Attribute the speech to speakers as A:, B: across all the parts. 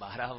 A: 12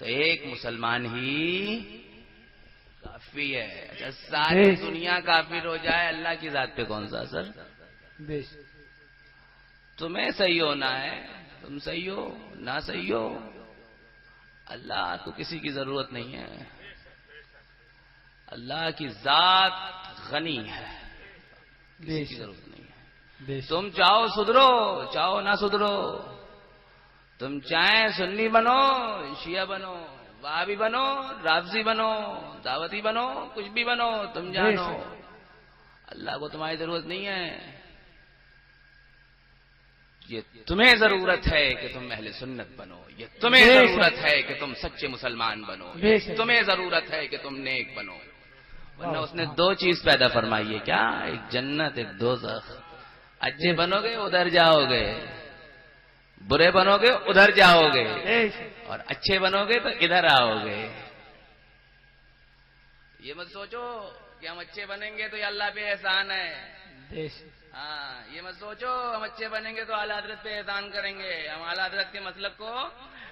A: تو ایک مسلمان ہی کافی ہے. اچھا ساری دنیا کافر ہو جائے اللہ کی ذات پہ کون سا اثر؟ تمہیں صحیح ہونا ہے، تم صحیح ہو نہ صحیح ہو، اللہ کو کسی کی ضرورت نہیں ہے. اللہ کی ذات غنی ہے، کسی کی ضرورت نہیں ہے. تم چاہو سدھرو چاہو نہ سدھرو، تم چاہیں سنی بنو شیعہ بنو وہابی بنو رافضی بنو دعوتی بنو کچھ بھی بنو، تم جانو اللہ کو تمہاری ضرورت نہیں ہے. یہ تمہیں ضرورت ہے کہ تم اہل سنت بنو، یہ تمہیں ضرورت ہے کہ تم سچے مسلمان بنو، تمہیں ضرورت ہے کہ تم نیک بنو. ورنہ اس نے دو چیز پیدا فرمائی ہے کیا؟ ایک جنت ایک دوزخ. اچھے بنو گے ادھر جاؤ گے، برے بنو گے ادھر جاؤ گے، اور اچھے بنو گے تو ادھر آؤ گے. یہ مت سوچو کہ ہم اچھے بنیں گے تو یہ اللہ پہ احسان ہے. ہاں یہ مت سوچو ہم اچھے بنیں گے تو اعلیٰ حضرت پہ احسان کریں گے، ہم اعلیٰ حضرت کے مطلب کو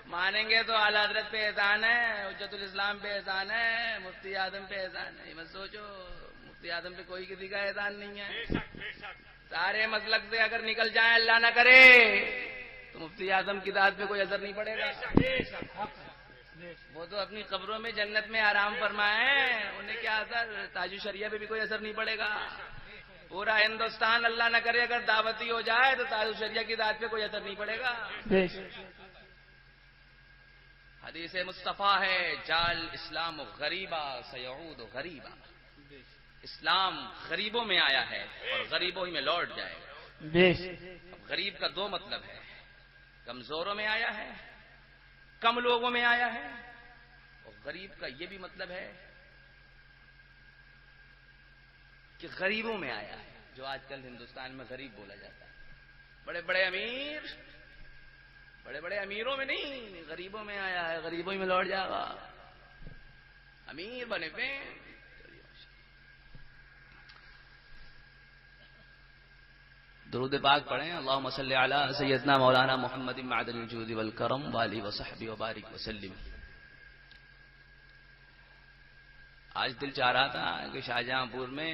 A: مانیں گے تو اعلیٰ حضرت پہ احسان ہے، حجت الاسلام پہ احسان ہے، مفتی اعظم پہ احسان ہے. یہ مت سوچو مفتی اعظم پہ کوئی کسی کا احسان نہیں ہے. سارے مسلک سے اگر نکل جائیں اللہ نہ کرے تو مفتی اعظم کی ذات پہ کوئی اثر نہیں پڑے گا. وہ تو اپنی قبروں میں جنت میں آرام فرمائے، انہیں کیا اثر؟ تاج الشریعہ پہ بھی کوئی اثر نہیں پڑے گا. پورا ہندوستان اللہ نہ کرے اگر دعوتی ہو جائے تو تاج الشریعہ کی ذات پہ کوئی اثر نہیں پڑے گا. حدیث مصطفیٰ ہے جال اسلام غریبا سیعود غریبا. اسلام غریبوں میں آیا ہے اور غریبوں ہی میں لوٹ جائے گا. اب غریب کا دو مطلب ہے، کمزوروں میں آیا ہے، کم لوگوں میں آیا ہے، اور غریب کا یہ بھی مطلب ہے کہ غریبوں میں آیا ہے. جو آج کل ہندوستان میں غریب بولا جاتا ہے، بڑے بڑے امیر، بڑے بڑے امیروں میں نہیں، غریبوں میں آیا ہے، غریبوں ہی میں لوٹ جائے گا. امیر بنے پہ درود پاک پڑھیں. اللہم صلی علی سیدنا مولانا محمد معدن الجود والکرم والی وصحبہ وبارک وسلم. آج دل چاہ رہا تھا کہ شاہجہاں پور میں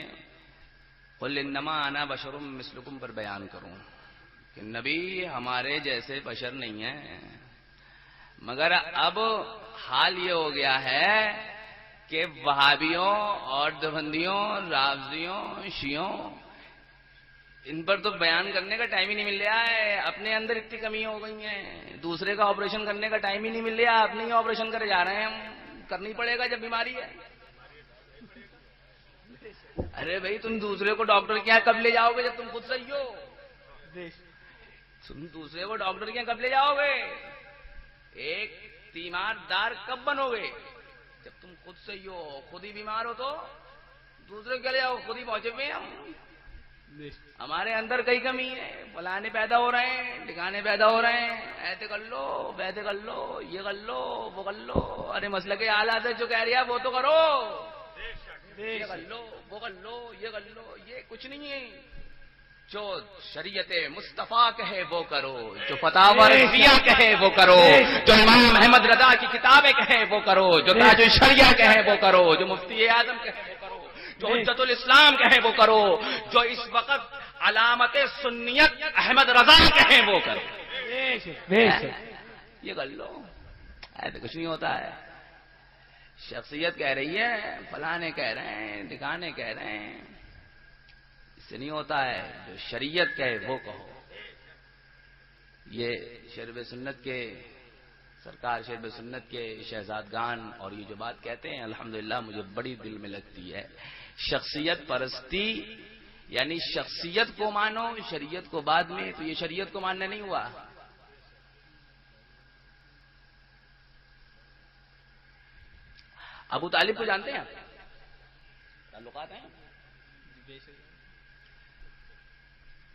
A: قل انما انا بشر مثلکم پر بیان کروں کہ نبی ہمارے جیسے بشر نہیں ہیں، مگر اب حال یہ ہو گیا ہے کہ وہابیوں اور دیوبندیوں رافضیوں شیعوں ان پر تو بیان کرنے کا ٹائم ہی نہیں مل رہا ہے. اپنے اندر اتنی کمی ہو گئی ہیں، دوسرے کا آپریشن کرنے کا ٹائم ہی نہیں مل رہا، اپنے ہی آپریشن کرے جا رہے ہیں ہم. کرنی پڑے گا جب بیماری ہے. ارے بھائی تم دوسرے کو ڈاکٹر کے یہاں کب لے جاؤ گے جب تم خود صحیح ہو؟ تم دوسرے کو ڈاکٹر کے یہاں کب لے جاؤ گے؟ ایک تیماردار کب بنو گے؟ جب تم خود صحیح ہو. خود ہی بیمار ہو تو دوسرے کے لے جاؤ، خود ہی پہنچے ہوئے ہم. ہمارے اندر کئی کمی ہے، فلانے پیدا ہو رہے ہیں، ٹھکانے پیدا ہو رہے ہیں، ایسے کر لو ویسے کر لو، یہ کر لو وہ کر لو. ارے مسئلہ کے حالات ہے جو کہہ رہی ہے وہ تو کرو، یہ کر لو وہ کر لو یہ کر لو. یہ کچھ نہیں ہے. جو شریعت مصطفیٰ کہے وہ کرو، جو فتاوی رضویہ کہے وہ کرو، جو امام احمد رضا کی کتابیں کہے وہ کرو، جو تاج الشریعہ کہے وہ کرو، جو مفتی اعظم کہے وہ کرو، جو حجت الاسلام کہے وہ کرو، جو اس وقت علامت سنیت احمد رضا کہے وہ کرو. یہ کر لو. ایسے کچھ نہیں ہوتا ہے. شخصیت کہہ رہی ہے، فلانے کہہ رہے ہیں، ٹھکانے کہہ رہے ہیں، اس سے نہیں ہوتا ہے. جو شریعت کہے وہ کہو. یہ شرب سنت کے سرکار شرب سنت کے شہزادگان اور یہ جو بات کہتے ہیں الحمدللہ مجھے بڑی دل میں لگتی ہے. شخصیت پرستی یعنی شخصیت کو مانو شریعت کو بعد میں، تو یہ شریعت کو ماننا نہیں ہوا. ابو طالب کو جانتے ہیں آپ؟ تعلقات ہیں.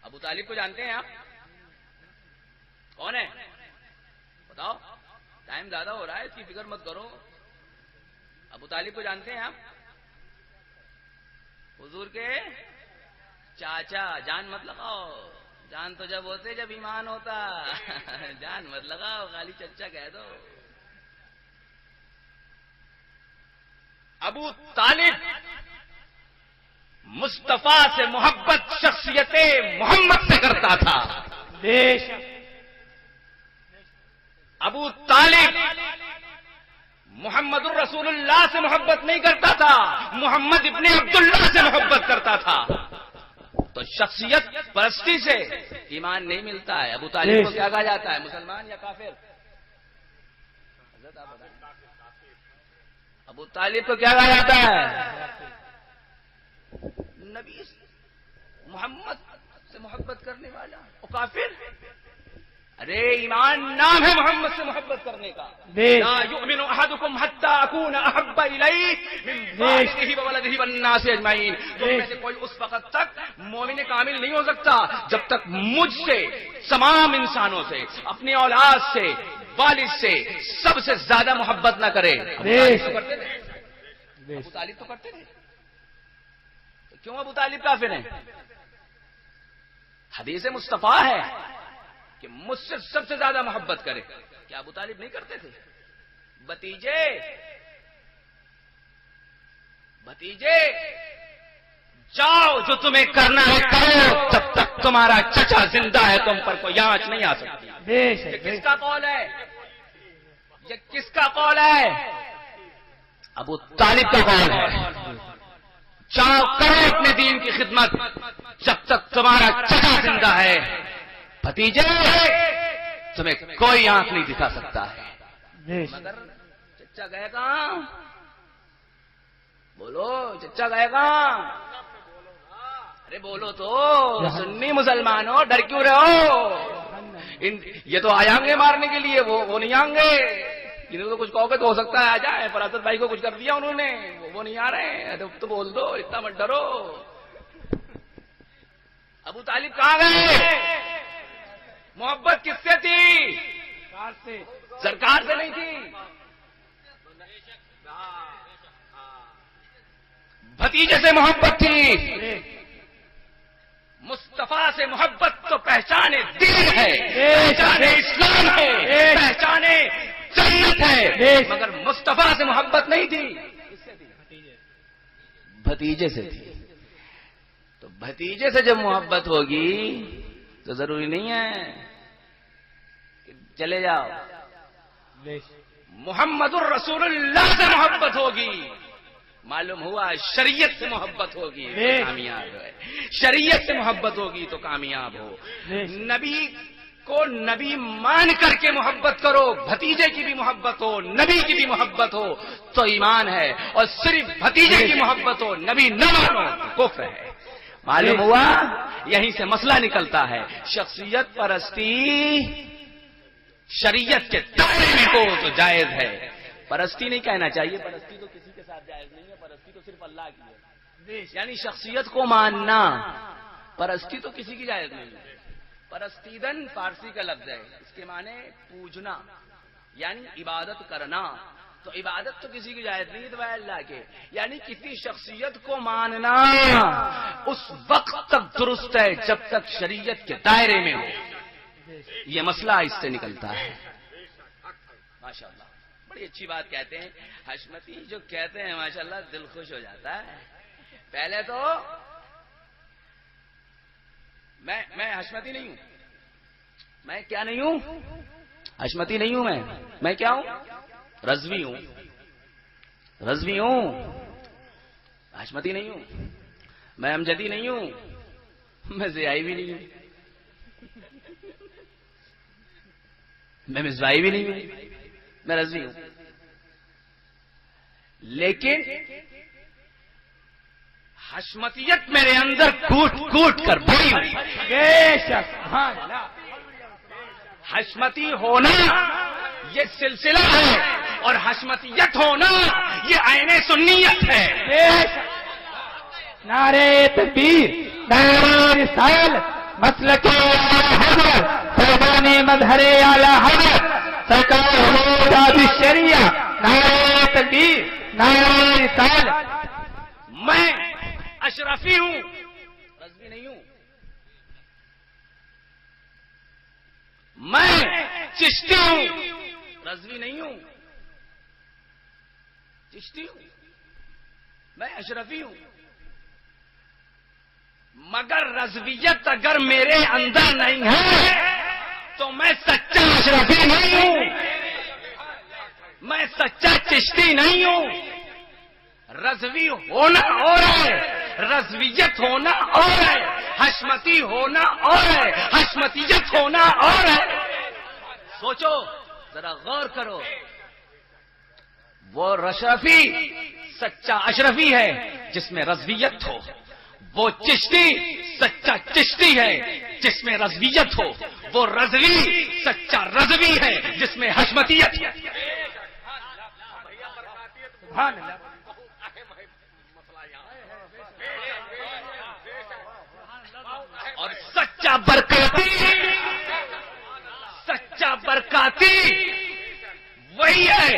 A: ابو طالب کو جانتے ہیں آپ؟ کون ہے بتاؤ؟ ٹائم زیادہ ہو رہا ہے، اس کی فکر مت کرو. ابو طالب کو جانتے ہیں آپ؟ حضور کے چاچا. جان مت لگاؤ، جان تو جب ہوتے جب ایمان ہوتا. جان مت لگاؤ، خالی چچا کہہ دو. ابو طالب مصطفیٰ سے محبت شخصیت محمد سے کرتا تھا. ابو طالب محمد الرسول اللہ سے محبت نہیں کرتا تھا, محمد ابن عبداللہ سے محبت کرتا تھا. تو شخصیت پرستی سے ایمان نہیں ملتا ہے. ابو طالب کو کیا کہا جاتا ہے, مسلمان یا کافر؟ ابو طالب کو کیا کہا جاتا ہے؟ نبی محمد سے محبت کرنے والا. اور کافر؟ ارے ایمان نام ہے محمد سے محبت کرنے کا. لا یؤمن احدکم حتی اکون احب الیہ من والدہ وولدہ والناس اجمعین. تم میں سے کوئی اس وقت تک مومن کامل نہیں ہو سکتا جب تک مجھ سے, تمام انسانوں سے, اپنی اولاد سے, والد سے, سب سے زیادہ محبت نہ کرے. ابو طالب تو کرتے تھے. کیوں ابو طالب کافر ہیں؟ حدیث مصطفیٰ ہے کہ مجھ سے سب سے زیادہ محبت کرے. کیا ابو طالب نہیں کرتے تھے؟ بھتیجے جاؤ, جو تمہیں کرنا ہے کرو, جب تک تمہارا چچا زندہ ہے تم پر کوئی آنچ نہیں آ سکتی. یہ کس کا قول ہے؟ یہ کس کا قول ہے؟ ابو طالب کا قول ہے. جاؤ کرو اپنے دین کی خدمت جب تک تمہارا چچا زندہ ہے. بھتیجے تمہیں کوئی آنکھ نہیں دکھا سکتا ہے. مگر چچا گئے کہاں؟ بولو, چچا گئے کہاں؟ ارے بولو تو, سنی مسلمان ہو, ڈر کیوں رہے ہو؟ یہ تو آئیں گے مارنے کے لیے, وہ نہیں آئیں گے. جنہیں تو کچھ کہو گے تو ہو سکتا ہے آ جائیں. فراست بھائی کو کچھ کر دیا انہوں نے, وہ نہیں آ رہے ہیں. تو بول دو, اتنا مت ڈرو. ابو طالب کہاں گئے؟ محبت کس سے تھی؟ سرکار سے نہیں تھی. بھتیجے سے محبت تھی. مصطفیٰ سے محبت تو پہچان دین ہے, پہچان اسلام ہے, پہچان جنت ہے. مگر مصطفیٰ سے محبت نہیں تھی, بھتیجے سے تھی. تو بھتیجے سے جب محبت ہوگی تو ضروری نہیں ہے کہ چلے جاؤ. محمد الرسول اللہ سے محبت ہوگی, معلوم ہوا شریعت سے محبت ہوگی تو کامیاب ہے. شریعت سے محبت ہوگی تو کامیاب ہو. نبی کو نبی مان کر کے محبت کرو, بھتیجے کی بھی محبت ہو, نبی کی بھی محبت ہو تو ایمان ہے. اور صرف بھتیجے کی محبت ہو, نبی نہ مانو تو کفر ہے. معلوم ہوا, یہیں سے مسئلہ نکلتا ہے. شخصیت پرستی شریعت کے دائرے میں ہو تو جائز ہے. پرستی نہیں کہنا چاہیے, پرستی تو کسی کے ساتھ جائز نہیں ہے. پرستی تو صرف اللہ کی ہے. یعنی شخصیت کو ماننا, پرستی تو کسی کی جائز نہیں ہے. پرستیدن فارسی کا لفظ ہے, اس کے معنی پوجنا یعنی عبادت کرنا. تو عبادت تو کسی کی جائز نہیں ہے اللہ کے. یعنی کسی شخصیت کو ماننا اس وقت تک درست ہے جب تک شریعت کے دائرے میں ہو. یہ مسئلہ اس سے نکلتا ہے. ماشاءاللہ بڑی اچھی بات کہتے ہیں حشمتی, جو کہتے ہیں ماشاءاللہ دل خوش ہو جاتا ہے. پہلے تو میں حشمتی نہیں ہوں. میں کیا نہیں ہوں؟ حشمتی نہیں ہوں. میں کیا ہوں؟ رضوی ہوں. رضوی ہوں, حشمتی نہیں ہوں. میں امجدی نہیں ہوں, میں زیائی بھی نہیں ہوں, میں مصباحی بھی نہیں ہوں, میں رضوی ہوں. لیکن حشمتیت میرے اندر کوٹ کوٹ کر بھری ہوئی. حشمتی ہونا یہ سلسلہ ہے, اور حشمتیت ہونا یہ عین سنیت ہے.
B: نعرے تکبیر, نعرے رسالت, مسلک حضرت, فیضان مظہر اعلی حضرت, سرکار حضور الشریعہ. نعرے تکبیر, نعرے رسالت.
A: میں اشرفی ہوں, رضوی نہیں ہوں. میں چشتی ہوں, رضوی نہیں ہوں. چشتی ہوں. میں اشرفی ہوں، مگر رضویت اگر میرے اندر نہیں ہے تو میں سچا اشرفی نہیں ہوں، میں سچا چشتی نہیں ہوں۔ رضوی ہونا اور ہے، رضویت ہونا اور ہے، حشمتی ہونا اور ہے، حشمتیت ہونا اور ہے۔ سوچو ذرا غور کرو، وہ اشرفی سچا اشرفی ہے جس میں رضویت ہو، وہ چشتی سچا چشتی ہے جس میں رضویت ہو، وہ رضوی سچا رضوی ہے جس میں حشمتیت ہے۔ اور سچا برکاتی، سچا برکاتی وہی ہے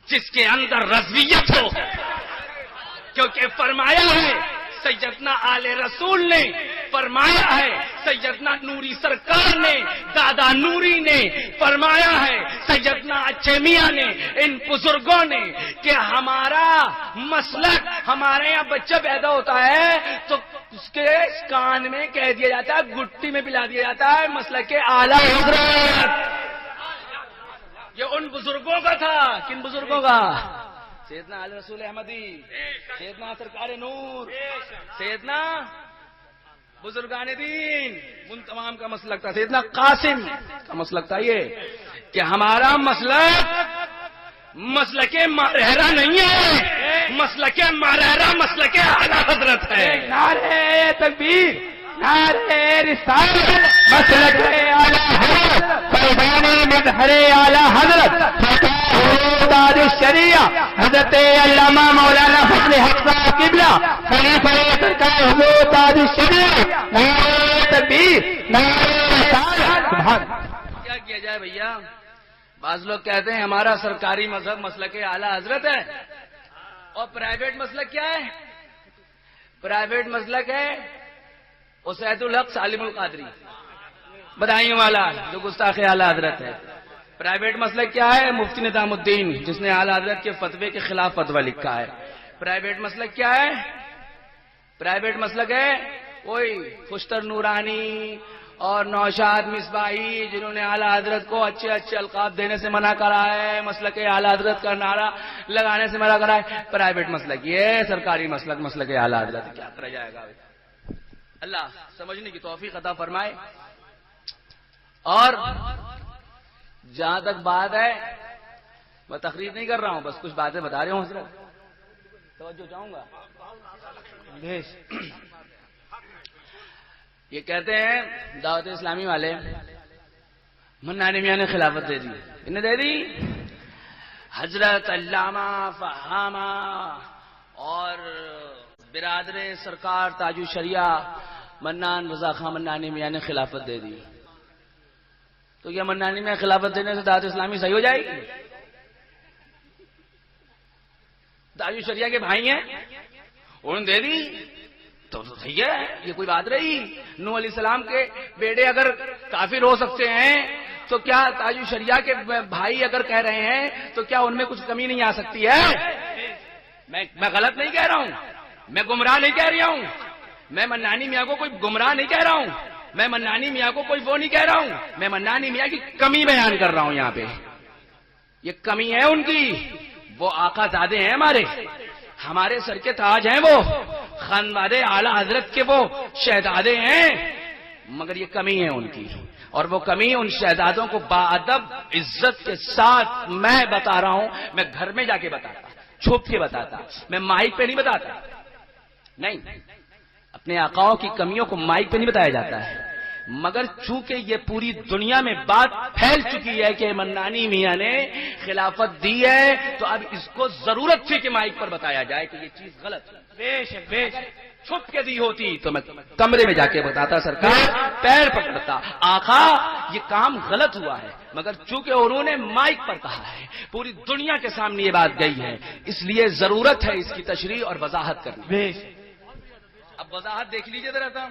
A: جس کے اندر رضویت ہو، کیونکہ فرمایا ہے سیدنا آل رسول نے، فرمایا ہے سیدنا نوری سرکار نے، دادا نوری نے، فرمایا ہے سیدنا اچھے میاں نے، ان بزرگوں نے کہ ہمارا مسلک، ہمارے یہاں بچہ پیدا ہوتا ہے تو اس کے کان میں کہہ دیا جاتا ہے، گٹی میں پلا دیا جاتا ہے مسلک اعلی حضرت۔ یہ ان بزرگوں کا تھا، کن بزرگوں کا؟ سیدنا آل رسول احمدی، سیدنا سرکار نور، سیدنا بزرگان دین، ان تمام کا مسلک تھا۔ سیدنا قاسم کا مسلک تھا یہ کہ ہمارا مسلک مارہرہ نہیں ہے، مسلک مارہرہ مسلک اعلی حضرت ہے۔
B: نعرہ تکبیر، نعرہ رسالت، مسلک اعلی حضرت، فیضان مظہر اعلی حضرت، تاج الشریعہ حضرت علامہ مولانا فضل حق صاحب قبلہ، خلیفہ سرکار حضور تاج الشریعہ، نعرہ تکبیر، نعرہ رسالت۔ سبحان
A: کیا کیا جائے بھیا؟ بعض لوگ کہتے ہیں ہمارا سرکاری مذہب مسلک اعلی حضرت ہے، اور پرائیویٹ مسلک کیا ہے؟ پرائیویٹ مسلک ہے اسعد الحق سالم القادری بدائیوں والا، جو گستاخ اعلی حضرت ہے۔ پرائیویٹ مسلک کیا ہے؟ مفتی نظام الدین، جس نے اعلی حضرت کے فتوے کے خلاف فتویٰ لکھا ہے۔ پرائیویٹ مسلک کیا ہے؟ پرائیویٹ مسلک ہے وہی خوشتر نورانی اور نوشاد مصباحی، جنہوں نے اعلی حضرت کو اچھے اچھے القاب دینے سے منع کرا ہے، مسلک اعلی حضرت کا نعرہ لگانے سے منع کرا ہے۔ پرائیویٹ مسلک یہ، سرکاری مسلک مسلک اعلی حضرت۔ کیا کرا جائے گا؟ اللہ سمجھنے کی توفیق عطا فرمائے۔ اور جہاں تک بات ہے، میں تقریر نہیں کر رہا ہوں، بس کچھ باتیں بتا رہا ہوں، حضرت توجہ چاہوں گا۔ یہ کہتے ہیں دعوت اسلامی والے، منانی میاں نے خلافت دے دی، انہیں دے دی حضرت علامہ فہامہ اور برادر سرکار تاج الشریعہ منان رضا خان منانی میاں نے خلافت دے دی، تو کیا منانی میاں خلافت دینے سے دعوت اسلامی صحیح ہو جائے گی؟ تاج الشریعہ کے بھائی ہیں، انہوں نے دے دی تو صحیح ہے، یہ کوئی بات رہی؟ نوح علیہ السلام کے بیٹے اگر کافر ہو سکتے ہیں تو کیا تاج الشریعہ کے بھائی اگر کہہ رہے ہیں تو کیا ان میں کچھ کمی نہیں آ سکتی ہے؟ میں غلط نہیں کہہ رہا ہوں، میں گمراہ نہیں کہہ رہا ہوں، میں منانی میاں کو کوئی گمراہ نہیں کہہ رہا ہوں، میں منانی میاں کو کوئی وہ نہیں کہہ رہا ہوں، میں منانی میاں کی کمی بیان کر رہا ہوں۔ یہاں پہ یہ کمی ہے ان کی، وہ آقا زادے ہیں، ہمارے سر کے تاج ہیں، وہ خانوادے اعلی حضرت کے وہ شہزادے ہیں، مگر یہ کمی ہے ان کی، اور وہ کمی ان شہزادوں کو باادب عزت کے ساتھ میں بتا رہا ہوں۔ میں گھر میں جا کے بتاتا، چھپ کے بتاتا، میں مائک پہ نہیں بتاتا، نہیں، اپنے آقاؤں کی کمیوں کو مائک پہ نہیں بتایا جاتا ہے، مگر چونکہ یہ پوری دنیا میں بات پھیل چکی ہے کہ منانی میاں نے خلافت دی ہے، تو اب اس کو ضرورت تھی کہ مائک پر بتایا جائے کہ یہ چیز غلط ہے۔ بے شک چھپ کے دی ہوتی تو میں کمرے میں جا کے بتاتا، سرکار پیر پکڑتا، آقا یہ کام غلط ہوا ہے، مگر چونکہ انہوں نے مائک پر کہا ہے، پوری دنیا کے سامنے یہ بات گئی ہے، اس لیے ضرورت ہے اس کی تشریح اور وضاحت کرنی۔ اب وضاحت دیکھ لیجیے ذرا سا،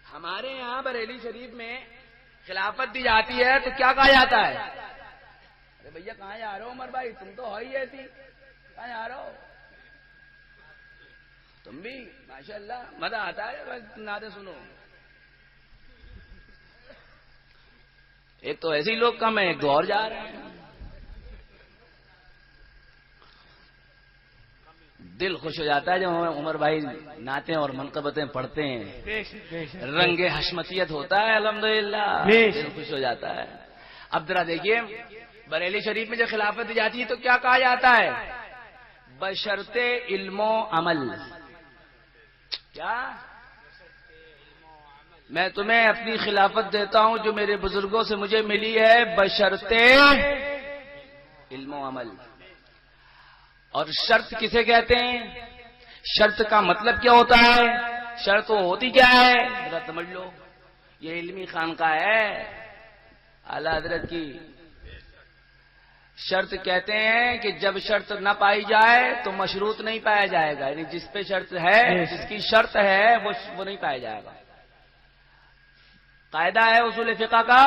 A: ہمارے یہاں بریلی شریف میں خلافت دی جاتی ہے تو کیا کہا جاتا ہے؟ ارے بھیا کہاں جا رہے ہو عمر بھائی، تم تو ہو ہی ایسی، کہاں جا رہے ہو؟ تم بھی ماشاءاللہ مزہ آتا ہے بس نعتیں سنو. ایک تو ایسے ہی لوگ کم ہیں, ایک دو اور جا رہے ہیں. دل خوش ہو جاتا ہے جب عمر بھائی نعتیں اور منقبتیں پڑھتے ہیں, رنگ حشمتیت ہوتا ہے الحمدللہ, دل خوش ہو جاتا ہے. اب ذرا دیکھیے بریلی شریف میں جب خلافت دی جاتی ہے تو کیا کہا جاتا ہے؟ بشرط علم و عمل. کیا؟ میں تمہیں اپنی خلافت دیتا ہوں جو میرے بزرگوں سے مجھے ملی ہے, بشرط علم و عمل. اور شرط کسے کہتے ہیں؟ شرط کا مطلب کیا ہوتا ہے؟ شرط ہوتی کیا ہے ذرا سمجھ لو. یہ علمی خانقاہ ہے اعلی حضرت کی. شرط کہتے ہیں کہ جب شرط نہ پائی جائے تو مشروط نہیں پایا جائے گا, یعنی جس پہ شرط ہے, جس کی شرط ہے وہ نہیں پایا جائے گا. قاعدہ ہے اصول فقہ کا,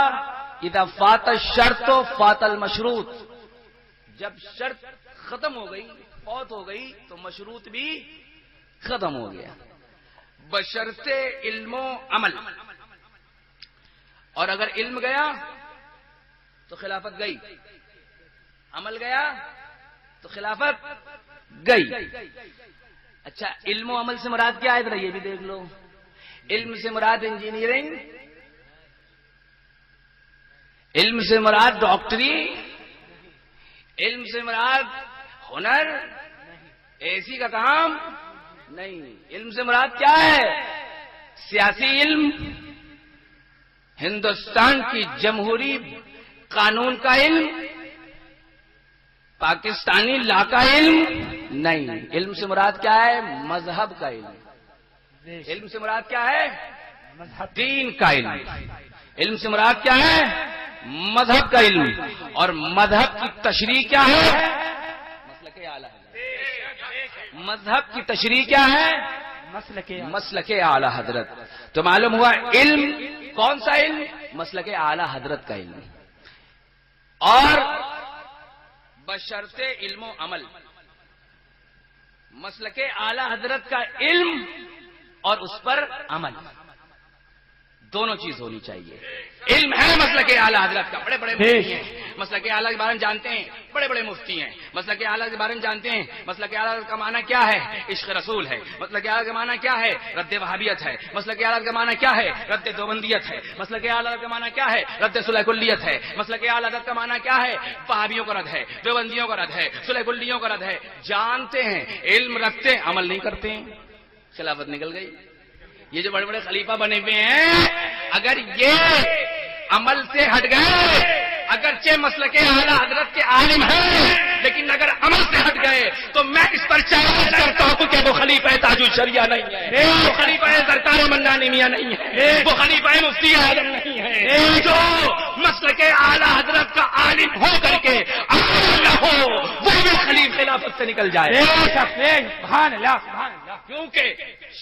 A: اذا فات الشرط فات المشروط. جب شرط ختم ہو گئی, فوت ہو گئی, تو مشروط بھی ختم ہو گیا. بشرط علم و عمل. اور اگر علم گیا تو خلافت گئی, عمل گیا تو خلافت گئی. اچھا, علم و عمل سے مراد کیا ہے ذرا یہ بھی دیکھ لو. علم سے مراد انجینئرنگ, علم سے مراد ڈاکٹری, علم سے مراد ہنر, اے سی کا کام نہیں. علم سے مراد کیا ہے؟ سیاسی علم, ہندوستان کی جمہوری قانون کا علم, پاکستانی لا کا علم نہیں. علم سے مراد کیا ہے؟ مذہب کا علم. علم سے مراد کیا ہے؟ دین کا علم. علم سے مراد کیا ہے؟ مذہب کا علم. اور مذہب کی تشریح کیا ہے؟ مسلک اعلیٰ. مذہب کی تشریح کیا ہے؟ مسلک اعلیٰ حضرت. تو معلوم ہوا علم کون سا علم؟ مسلک اعلیٰ حضرت کا علم. اور بشرط علم و عمل, مسلک اعلیٰ حضرت کا علم اور اس پر عمل, دونوں چیز ہونی چاہیے. علم ہے مسلک اعلیٰ حضرت کا, بڑے بڑے مفتی ہیں مسلک اعلیٰ کے بارے میں جانتے ہیں, بڑے بڑے مفتی ہیں مسلک اعلیٰ کے بارے میں جانتے ہیں. مسلک اعلیٰ کا معنی کیا ہے؟ عشق رسول ہے. مسلک اعلیٰ کا معنی کیا ہے؟ رد وہابیت ہے. مسلک اعلیٰ کا معنی کیا ہے؟ رد دیوبندیت ہے. مسلک اعلیٰ کا معنی کیا ہے؟ رد صلح کلیت ہے. مسلک اعلیٰ کا معنی کیا ہے؟ وہابیوں کا رد ہے, دیوبندیوں کا رد ہے, صلح کلیوں کا رد ہے. جانتے ہیں, علم رکھتے ہیں, عمل نہیں کرتے ہیں, خلافت نکل گئی. یہ جو بڑے بڑے خلیفہ بنے ہوئے ہیں, اگر یہ عمل سے ہٹ گئے, اگرچہ مسلک اعلیٰ حضرت کے عالم ہیں, لیکن اگر عمل سے ہٹ گئے تو میں اس پر چیلنج کرتا ہوں کہ وہ خلیفہ تاج الشریعہ نہیں ہے, وہ خلیفہ سرکار منانی میاں نہیں ہے, وہ خلیفہ مفتی اعظم نہیں ہے. جو مسلک اعلیٰ حضرت کا عالم ہو کر کے عالم نہ ہو, وہ بھی خلافت سے نکل جائے.
B: سبحان اللہ, سبحان اللہ.
A: کیونکہ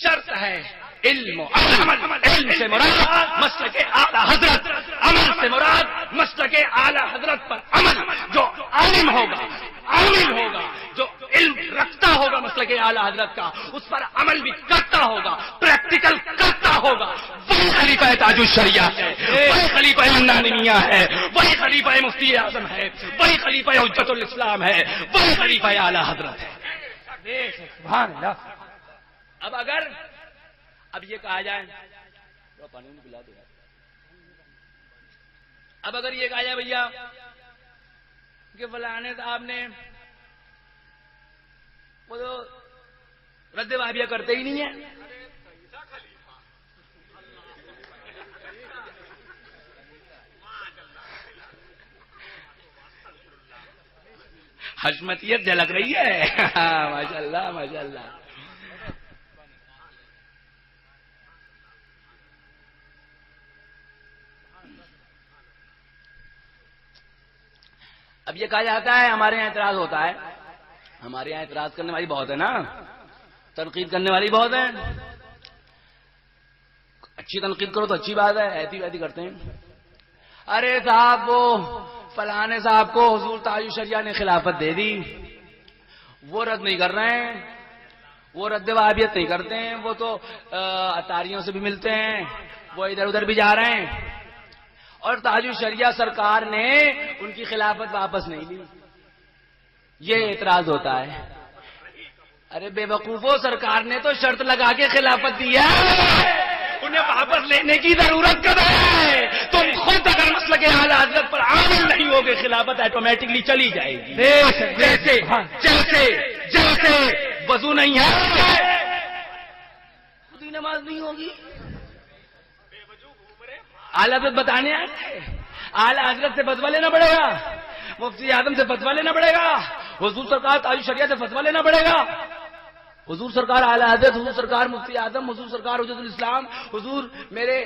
A: شرط ہے علم و عمل. علم سے مراد مسلک اعلیٰ حضرت, عمل سے مراد مسلک اعلیٰ حضرت پر عمل. جو عالم ہوگا, عامل ہوگا, جو علم رکھتا ہوگا مسلک اعلیٰ حضرت کا, اس پر عمل بھی کرتا ہوگا, پریکٹیکل کرتا ہوگا, وہی خلیفہ تاج الشریعہ ہے, وہی خلیفہ منانی میاں ہے, وہی خلیفہ مفتی اعظم ہے, وہی خلیفہ حجت الاسلام ہے, وہی خلیفہ اعلیٰ حضرت ہے.
B: سبحان اللہ.
A: اب یہ کہا جائے, پانی میں پلا دو. اب اگر یہ کہا جائے بھیا کہ فلانے صاحب نے وہ تو رد وہابیہ کرتے ہی نہیں ہیں, حشمتیت جھلک رہی ہے. ماشاء اللہ, ماشاء اللہ. اب یہ کہا جاتا ہے ہمارے یہاں اعتراض ہوتا ہے, ہمارے یہاں اعتراض کرنے والی بہت ہے نا, تنقید کرنے والی بہت ہے. اچھی تنقید کرو تو اچھی بات ہے, ایسی ویسی کرتے ہیں. ارے صاحب وہ فلانے صاحب کو حضور تاج الشریعہ نے خلافت دے دی, وہ رد نہیں کر رہے ہیں, وہ رد وہابیت نہیں کرتے ہیں، وہ تو اطاریوں سے بھی ملتے ہیں، وہ ادھر ادھر بھی جا رہے ہیں، اور تاج الشریعہ سرکار نے ان کی خلافت واپس نہیں لی، یہ اعتراض ہوتا ہے۔ ارے بے وقوفو، سرکار نے تو شرط لگا کے خلافت دی ہے، انہیں واپس لینے کی ضرورت کب ہے؟ تم خود اگر مسلک اعلی حضرت پر عمل نہیں ہوگے، خلافت آٹومیٹکلی چلی جائے گی۔ جیسے جیسے جیسے وضو نہیں ہے خود ہی نماز نہیں ہوگی۔ اعلی حضرت بتانے آئے، اعلی حضرت سے فتویٰ لینا پڑے گا، مفتی اعظم سے فتویٰ لینا پڑے گا، حضور سرکار تاج الشریعہ سے فتویٰ لینا پڑے گا، حضور سرکار اعلی حضرت، حضور سرکار مفتی اعظم، حضور سرکار حجت الاسلام، حضور میرے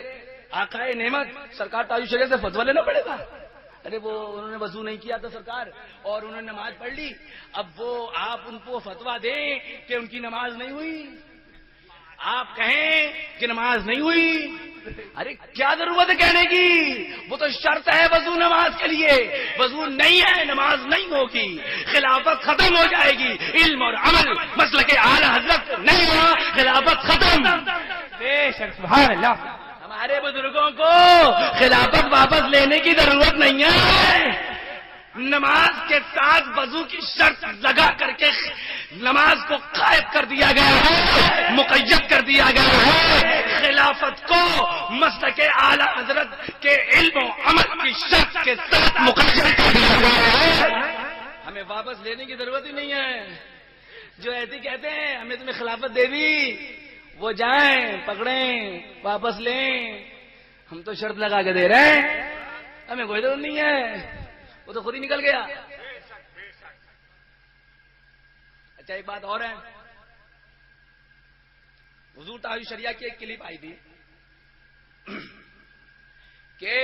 A: آقائے نعمت سرکار تاج الشریعہ سے فتویٰ لینا پڑے گا۔ ارے وہ انہوں نے وضو نہیں کیا تھا سرکار، اور انہوں نے نماز پڑھ لی، اب وہ آپ ان کو فتویٰ دیں کہ ان کی نماز نہیں ہوئی، آپ کہیں کہ نماز نہیں ہوئی، ارے کیا ضرورت ہے کہنے کی؟ وہ تو شرط ہے وضو نماز کے لیے، وضو نہیں ہے نماز نہیں ہوگی، خلافت ختم ہو جائے گی، علم اور عمل مسلک اعلی حضرت نہیں ہوا، خلافت ختم۔
B: بے شک، سبحان اللہ۔
A: ہمارے بزرگوں کو خلافت واپس لینے کی ضرورت نہیں ہے، نماز کے ساتھ وضو کی شرط لگا کر کے نماز کو قائد کر دیا گیا ہے، مقید کر دیا گیا ہے، خلافت کو مسلک اعلی حضرت کے علم و عمل کی شرط کے ساتھ مقید کر دیا گیا ہے، ہمیں واپس لینے کی ضرورت ہی نہیں ہے۔ جو ایسے کہتے ہیں ہمیں تمہیں خلافت دے دی، وہ جائیں پکڑیں واپس لیں، ہم تو شرط لگا کے دے رہے ہیں، ہمیں کوئی ضرورت نہیں ہے، وہ تو خود ہی نکل گیا۔ اچھا ایک بات اور ہے، حضور تاج الشریعہ کی ایک کلپ آئی تھی کہ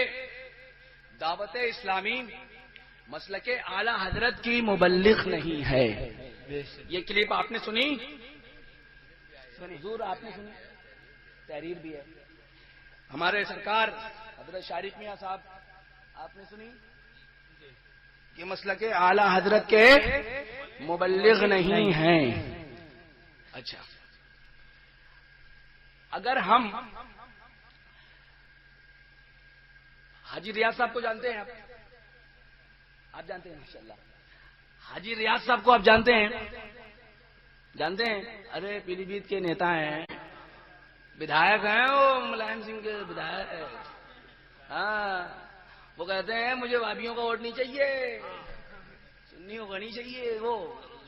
A: دعوت اسلامی مسلک اعلی حضرت کی مبلغ نہیں ہے، یہ کلپ آپ نے سنی؟ حضور آپ نے سنی؟ تحریر بھی ہے ہمارے سرکار حضرت شارق میاں صاحب، آپ نے سنی؟ یہ مسلک اعلی حضرت کے مبلغ نہیں ہیں۔ اچھا اگر ہم حاجی ریاض صاحب کو جانتے ہیں، آپ جانتے ہیں ماشاءاللہ، حاجی ریاض صاحب کو آپ جانتے ہیں؟ جانتے ہیں؟ ارے پیلی بھیت کے نیتا ہیں، ودھایک ہیں، وہ ملائم سنگھ کے ودھایک، ہاں وہ کہتے ہیں مجھے وابیوں کا ووٹ نہیں چاہیے، سنیوں کا نہیں چاہیے، وہ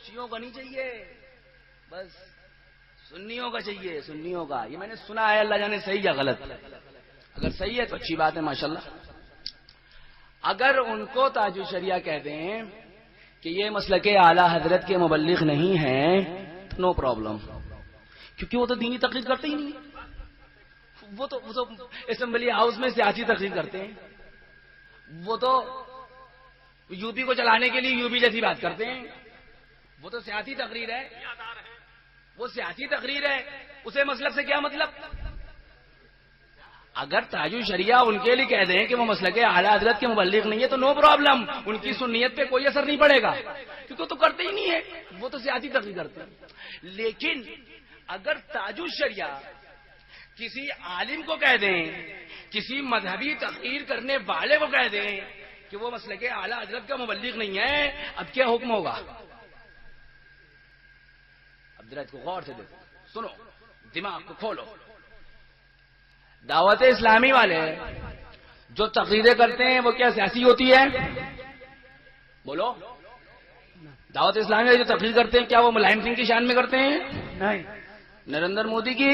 A: شیعوں کا نہیں چاہیے، بس سنیوں کا چاہیے، سنیوں کا۔ یہ میں نے سنا ہے، اللہ جانے صحیح یا غلط، اگر صحیح ہے تو اچھی بات ہے ماشاءاللہ۔ اگر ان کو تاج الشریعہ کہتے ہیں کہ یہ مسلک اعلی حضرت کے مبلغ نہیں ہیں تو نو پرابلم، کیونکہ وہ تو دینی تقریر کرتے ہی نہیں، وہ تو اسمبلی ہاؤس میں سیاسی تقریر کرتے ہیں، وہ تو یو پی کو چلانے کے لیے یو پی جیسی بات کرتے ہیں، وہ تو سیاسی تقریر ہے، وہ سیاسی تقریر ہے، اسے مسلک سے کیا مطلب؟ اگر تاج الشریعہ ان کے لیے کہہ دیں کہ وہ مسلک اعلی حضرت کے مبلغ نہیں ہے تو نو پرابلم، ان کی سنیت پہ کوئی اثر نہیں پڑے گا، کیونکہ وہ تو کرتے ہی نہیں ہے، وہ تو سیاسی تقریر کرتے ہیں۔ لیکن اگر تاج الشریعہ کسی عالم کو کہہ دیں، کسی مذہبی تقریر کرنے والے کو کہہ دیں کہ وہ مسلک اعلی حضرت کا مبلغ نہیں ہے، اب کیا حکم ہوگا؟ اب ذرا اس کو غور سے دیکھو، سنو، دماغ کو کھولو۔ دعوت اسلامی والے جو تقریریں کرتے ہیں وہ کیا سیاسی ہوتی ہے؟ بولو، دعوت اسلامی والے جو تقریر کرتے ہیں کیا وہ ملائم سنگھ کی شان میں کرتے ہیں؟
B: نہیں،
A: نریندر مودی کی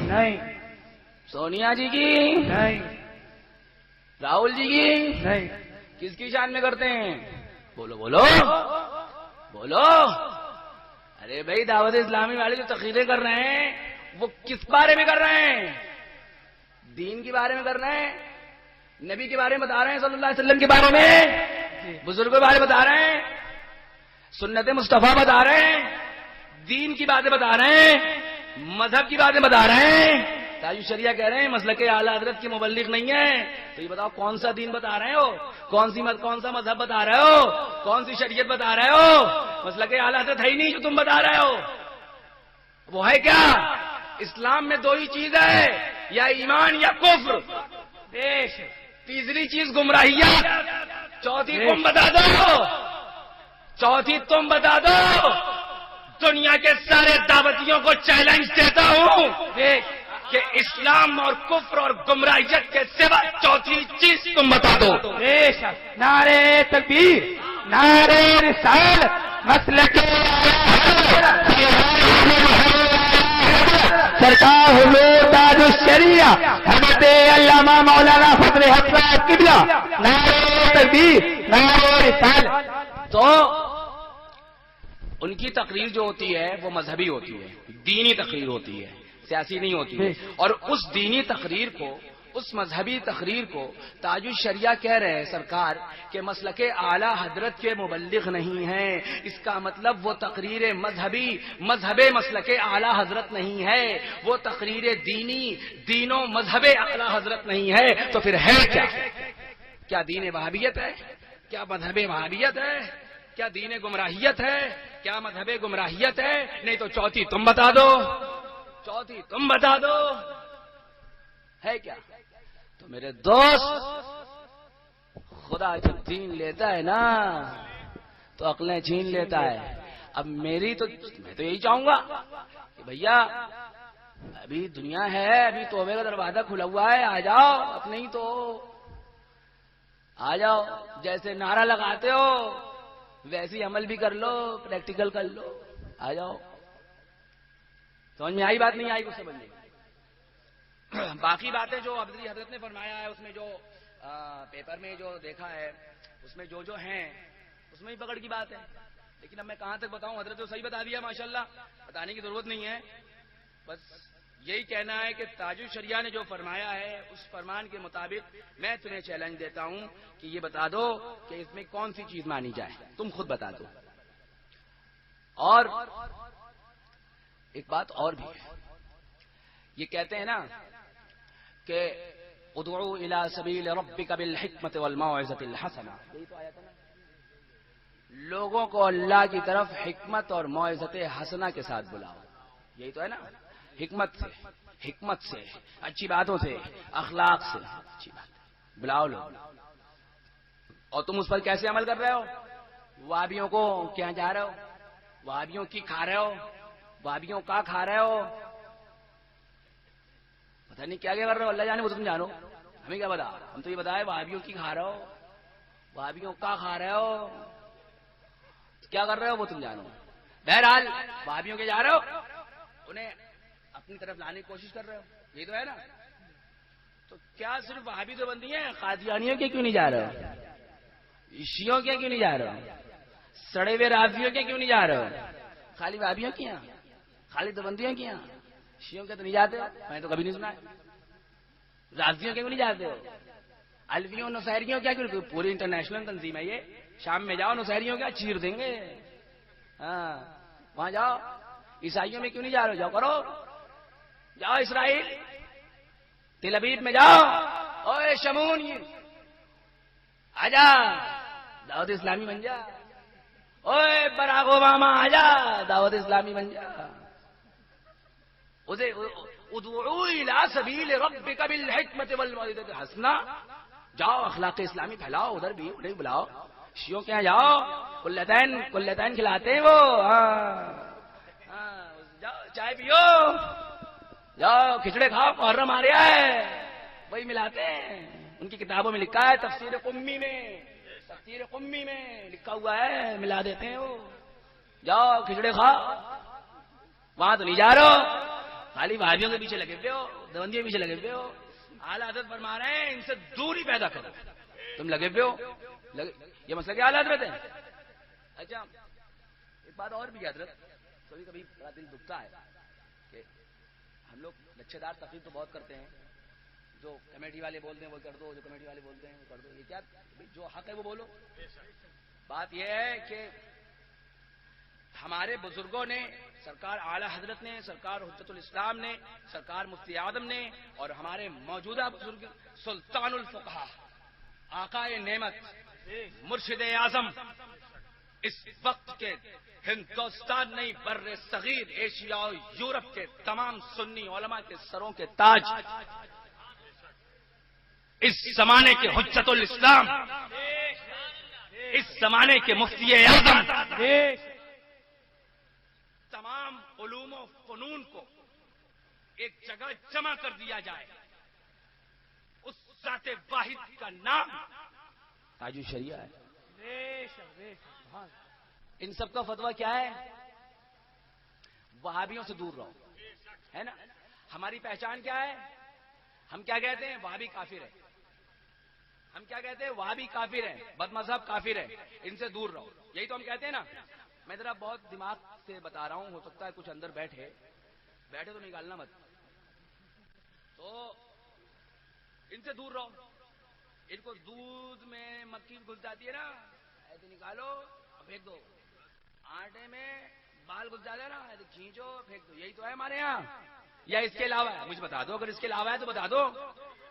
B: نہیں،
A: سونیا جی کی
B: نہیں،
A: راہل جی کی
B: نہیں،
A: کس کی شان میں کرتے ہیں؟ بولو بولو بولو۔ ارے بھائی دعوت اسلامی والے جو تقریریں کر رہے ہیں وہ کس بارے میں کر رہے ہیں؟ دین کے بارے میں کر رہے ہیں، نبی کے بارے میں بتا رہے ہیں، صلی اللہ علیہ وسلم کے بارے میں، بزرگوں کے بارے میں بتا رہے ہیں، سنت مصطفیٰ بتا رہے ہیں، دین کی باتیں بتا رہے ہیں، مذہب کی باتیں بتا رہے ہیں۔ تاج الشریعہ کہہ رہے ہیں مسلک اعلی حضرت کے مبلغ نہیں ہے، تو یہ بتاؤ کون سا دین بتا رہے ہو، کون سا مذہب بتا رہے ہو، کون سی شریعت بتا رہے ہو؟ مسلک اعلی حضرت ہے ہی نہیں جو تم بتا رہے ہو، وہ ہے کیا؟ اسلام میں دو ہی چیز ہے، یا ایمان یا کفر،
B: بے شک
A: تیسری چیز گمراہیت، چوتھی تم بتا دو، چوتھی تم بتا دو۔ دنیا کے سارے دعوتیوں کو چیلنج دیتا ہوں کہ اسلام اور کفر اور گمراہیت کے سوا چوتھی چیز تم بتا دو۔
B: بے شک نعرے تکبیر، نعرے رسالت، مسلک سرکار حضور تاج الشریعہ حضرت علامہ مولانا فضل حق صاحب قبلہ، نعرے تکبیر، نعرے رسالت۔
A: تو ان کی تقریر جو ہوتی ہے وہ مذہبی ہوتی ہے، دینی تقریر ہوتی ہے، سیاسی نہیں ہوتی ہے۔ اور اس دینی تقریر کو، اس مذہبی تقریر کو تاج الشریعہ کہہ رہے ہیں سرکار کہ مسلک اعلی حضرت کے مبلغ نہیں ہیں۔ اس کا مطلب وہ تقریر مذہبی، مذہب مسلک اعلی حضرت نہیں ہے، وہ تقریر دینی، دین و مذہب اعلی حضرت نہیں ہے۔ تو پھر ہے کیا؟ کیا دین وہابیت ہے؟ کیا مذہب وہابیت ہے؟ کیا دین گمراہیت ہے؟ کیا مذہب گمراہیت ہے؟ نہیں تو چوتھی تم بتا دو، چوتھی تم بتا دو، ہے کیا؟ تو میرے دوست، خدا جب دین لیتا ہے نا تو عقلیں چھین لیتا ہے۔ اب میری تو، میں تو یہی چاہوں گا کہ بھیا ابھی دنیا ہے، ابھی توبے کا دروازہ کھلا ہوا ہے، آ جاؤ، اپنے ہی تو آ جاؤ، جیسے نعرہ لگاتے ہو ویسے ہی عمل بھی کر لو، پریکٹیکل کر لو، آ جاؤ۔ سمجھ میں آئی بات؟ نہیں آئی کچھ سمجھ نہیں۔ باقی باتیں جو عبدالعزیز حضرت نے فرمایا ہے، اس میں جو پیپر میں جو دیکھا ہے، اس میں جو ہیں اس میں ہی پکڑ کی بات ہے، لیکن اب میں کہاں تک بتاؤں؟ حضرت تو صحیح بتا دیا ماشاءاللہ، بتانے کی ضرورت نہیں ہے۔ بس یہی کہنا ہے کہ تاج الشریعہ نے جو فرمایا ہے اس فرمان کے مطابق میں تمہیں چیلنج دیتا ہوں کہ یہ بتا دو کہ اس میں کون سی چیز مانی جائے، تم خود بتا دو۔ اور ایک بات اور بھی ہے، یہ کہتے ہیں نا کہ ادعو الی سبیل ربک بالحکمت والموعظۃ الحسنہ، یہی تو آیت ہے نا، لوگوں کو اللہ کی طرف حکمت اور موعظت حسنہ کے ساتھ بلاؤ، یہی تو ہے نا، حکمت سے، اچھی باتوں سے، اخلاق سے، اچھی بات بلاؤ لوگ۔ اور تم اس پر کیسے عمل کر رہے ہو؟ وہابیوں کو کیا جا رہے ہو؟ وہابیوں کی کھا رہے ہو؟ وہابیوں کا کھا رہے ہو؟ پتہ نہیں کیا کر رہے ہو، اللہ جانے، وہ تم جانو، ہمیں کیا بتا، ہم تو یہ بتائے وہابیوں کی کھا رہے ہو، وہابیوں کا کھا رہے ہو، کیا کر رہے ہو وہ تم جانو۔ بہرحال وہابیوں کے جا رہے ہو، انہیں اپنی طرف لانے کی کوشش کر رہے ہو، یہی تو ہے نا۔ تو کیا صرف وہابی تو بندی ہیں؟ قادیانیوں کے کیوں نہیں جا رہے ہو؟ شیعوں کے کیوں نہیں جا رہے ہو؟ سڑے ہوئے رافضیوں کے کیوں نہیں جا رہے ہو؟ خالی وہابیوں کی یہاں، خالی دیوبندیوں کی یہاں، شیعوں کے تو نہیں جاتے ہو، میں تو کبھی نہیں سنا ہے۔ رافضیوں کے کیوں نہیں جاتے ہو؟ الویوں نصیریوں کیا کیوں؟ پوری انٹرنیشنل تنظیم ہے یہ، شام میں جاؤ نصیریوں کیا چیر دیں گے، ہاں وہاں جاؤ۔ عیسائیوں میں کیوں نہیں جا رہے ہو؟ جاؤ کرو، جاؤ اسرائیل، تل ابیب میں جاؤ، اوے شمون آجا دعوت اسلامی بن جا، اوے براک اوباما آجا دعوت اسلامی بن جا۔ ادعو الی سبیل ربک بالحکمت والموعظۃ الحسنہ، جاؤ اخلاق اسلامی پھیلاؤ، ادھر بھی انہیں بلاؤ۔ شیعوں کے یہاں جاؤ، کلتین کھلاتے ہیں وہ، جاؤ چائے پیو، جاؤ کھچڑے کھاؤ، محرم آ رہا ہے، وہی ملاتے ہیں۔ ان کی کتابوں میں لکھا ہے، تفسیر قمی میں لکھا ہوا ہے، ملا دیتے ہیں وہ۔ جاؤ کھچڑے کھاؤ، وہاں تو نہیں جا رہے ہو، خالی وہابیوں کے پیچھے لگے ہوئے ہو، دیوبندیوں کے پیچھے لگے ہوئے ہو۔ اعلی حضرت فرما رہے ہیں ان سے دوری پیدا کرو، تم لگے ہوئے ہو، یہ مسئلہ کیا اعلی حضرت ہے؟ اچھا ایک بات اور بھی حضرت، کبھی کبھی بڑا دل دکھتا ہے کہ ہم لوگ لچھے دار تقریر تو بہت کرتے ہیں، جو کمیٹی والے بولتے ہیں وہ کر دو، جو کمیٹی والے بولتے ہیں وہ کر دو، یہ کیا جو حق ہے وہ بولو۔ بات یہ ہے کہ ہمارے بزرگوں نے، سرکار اعلی حضرت نے، سرکار حجت الاسلام نے، سرکار مفتی اعظم نے، اور ہمارے موجودہ بزرگ سلطان الفقہا، آقائے نعمت، مرشد اعظم اس وقت کے ہندوستان نہیں بر صغیر ایشیا اور یورپ کے تمام سنی علماء کے سروں کے تاج، اس زمانے کے حجت الاسلام، اس زمانے کے مفتی اعظم، تمام علوم و فنون کو ایک جگہ جمع کر دیا جائے، اس ذات واحد کا نام تاج الشریعہ ہے۔ ان سب کا فتویٰ کیا ہے؟ وہابیوں سے دور رہو، ہے نا؟ ہماری پہچان کیا ہے؟ ہم کیا کہتے ہیں؟ وہابی کافر ہے۔ ہم کیا کہتے ہیں؟ وہابی کافر ہے، بد مذہب کافر ہے، ان سے دور رہو، یہی تو ہم کہتے ہیں نا۔ میں ذرا بہت دماغ سے بتا رہا ہوں، ہو سکتا ہے کچھ اندر بیٹھے تو نکالنا مت، تو ان سے دور رہو۔ ان کو دودھ میں مکھی گھس جاتی ہے نا، ایسے نکالو اور پھینک دو، آٹے میں بال گھس جاتے ہیں نا، ایسے کھینچو پھینک دو، یہی تو ہے ہمارے یہاں، یا اس کے علاوہ ہے؟ مجھے بتا دو، اگر اس کے علاوہ ہے تو بتا دو۔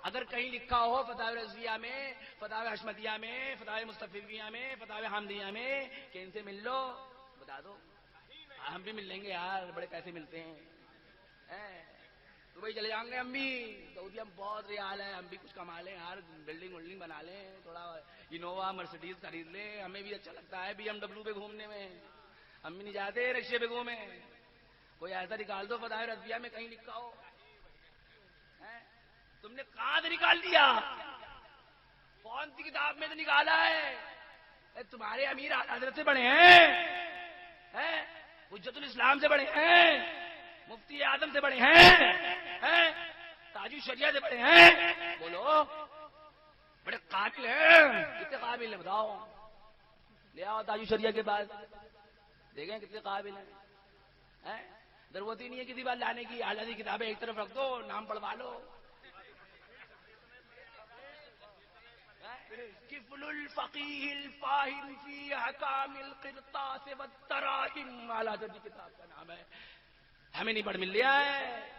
A: اگر کہیں لکھا ہو فتاوی رضویہ میں، فتاوی حشمتیہ میں، فتاوی مستفیضیہ میں، فتاوی حامدیہ میں کہ ان سے مل لو، بتا دو، ہم بھی مل لیں گے یار، بڑے پیسے ملتے ہیں، دبئی چلے جائیں گے ہم بھی، سعودیہ میں بہت ریال ہے، ہم بھی کچھ کما لیں یار، بلڈنگ ولڈنگ بنا لیں، تھوڑا انووا مرسیڈیز خرید لیں، ہمیں بھی اچھا لگتا ہے BMW پہ گھومنے میں، ہم بھی نہیں جاتے رکشے پہ گھومیں۔ کوئی ایسا نکال دو فتاوی رضویہ میں کہیں لکھا ہو، تم نے کہاں سے نکال دیا؟ کون سی کتاب میں سے نکالا ہے؟ تمہارے امیر حضرت سے بڑے ہیں، حجت الاسلام سے بڑے ہیں، مفتی اعظم سے بڑے ہیں، تاج الشریعہ سے بڑے ہیں، بولو، بڑے قابل ہیں، کتنے قابل ہیں بتاؤ، لے آؤ تاج الشریعہ کے بعد دیکھیں کتنے قابل ہیں۔ ضرورت ہی نہیں ہے کسی بات لانے کی، اعلیٰ کی کتابیں ایک طرف رکھ دو، نام پڑھوا لو۔ کفل الفقیہ الفاہم فی احکام القرطاس والدراہم، اعلیٰ کی کتاب کا نام ہے، ہمیں نہیں پڑھ مل لیا ہے،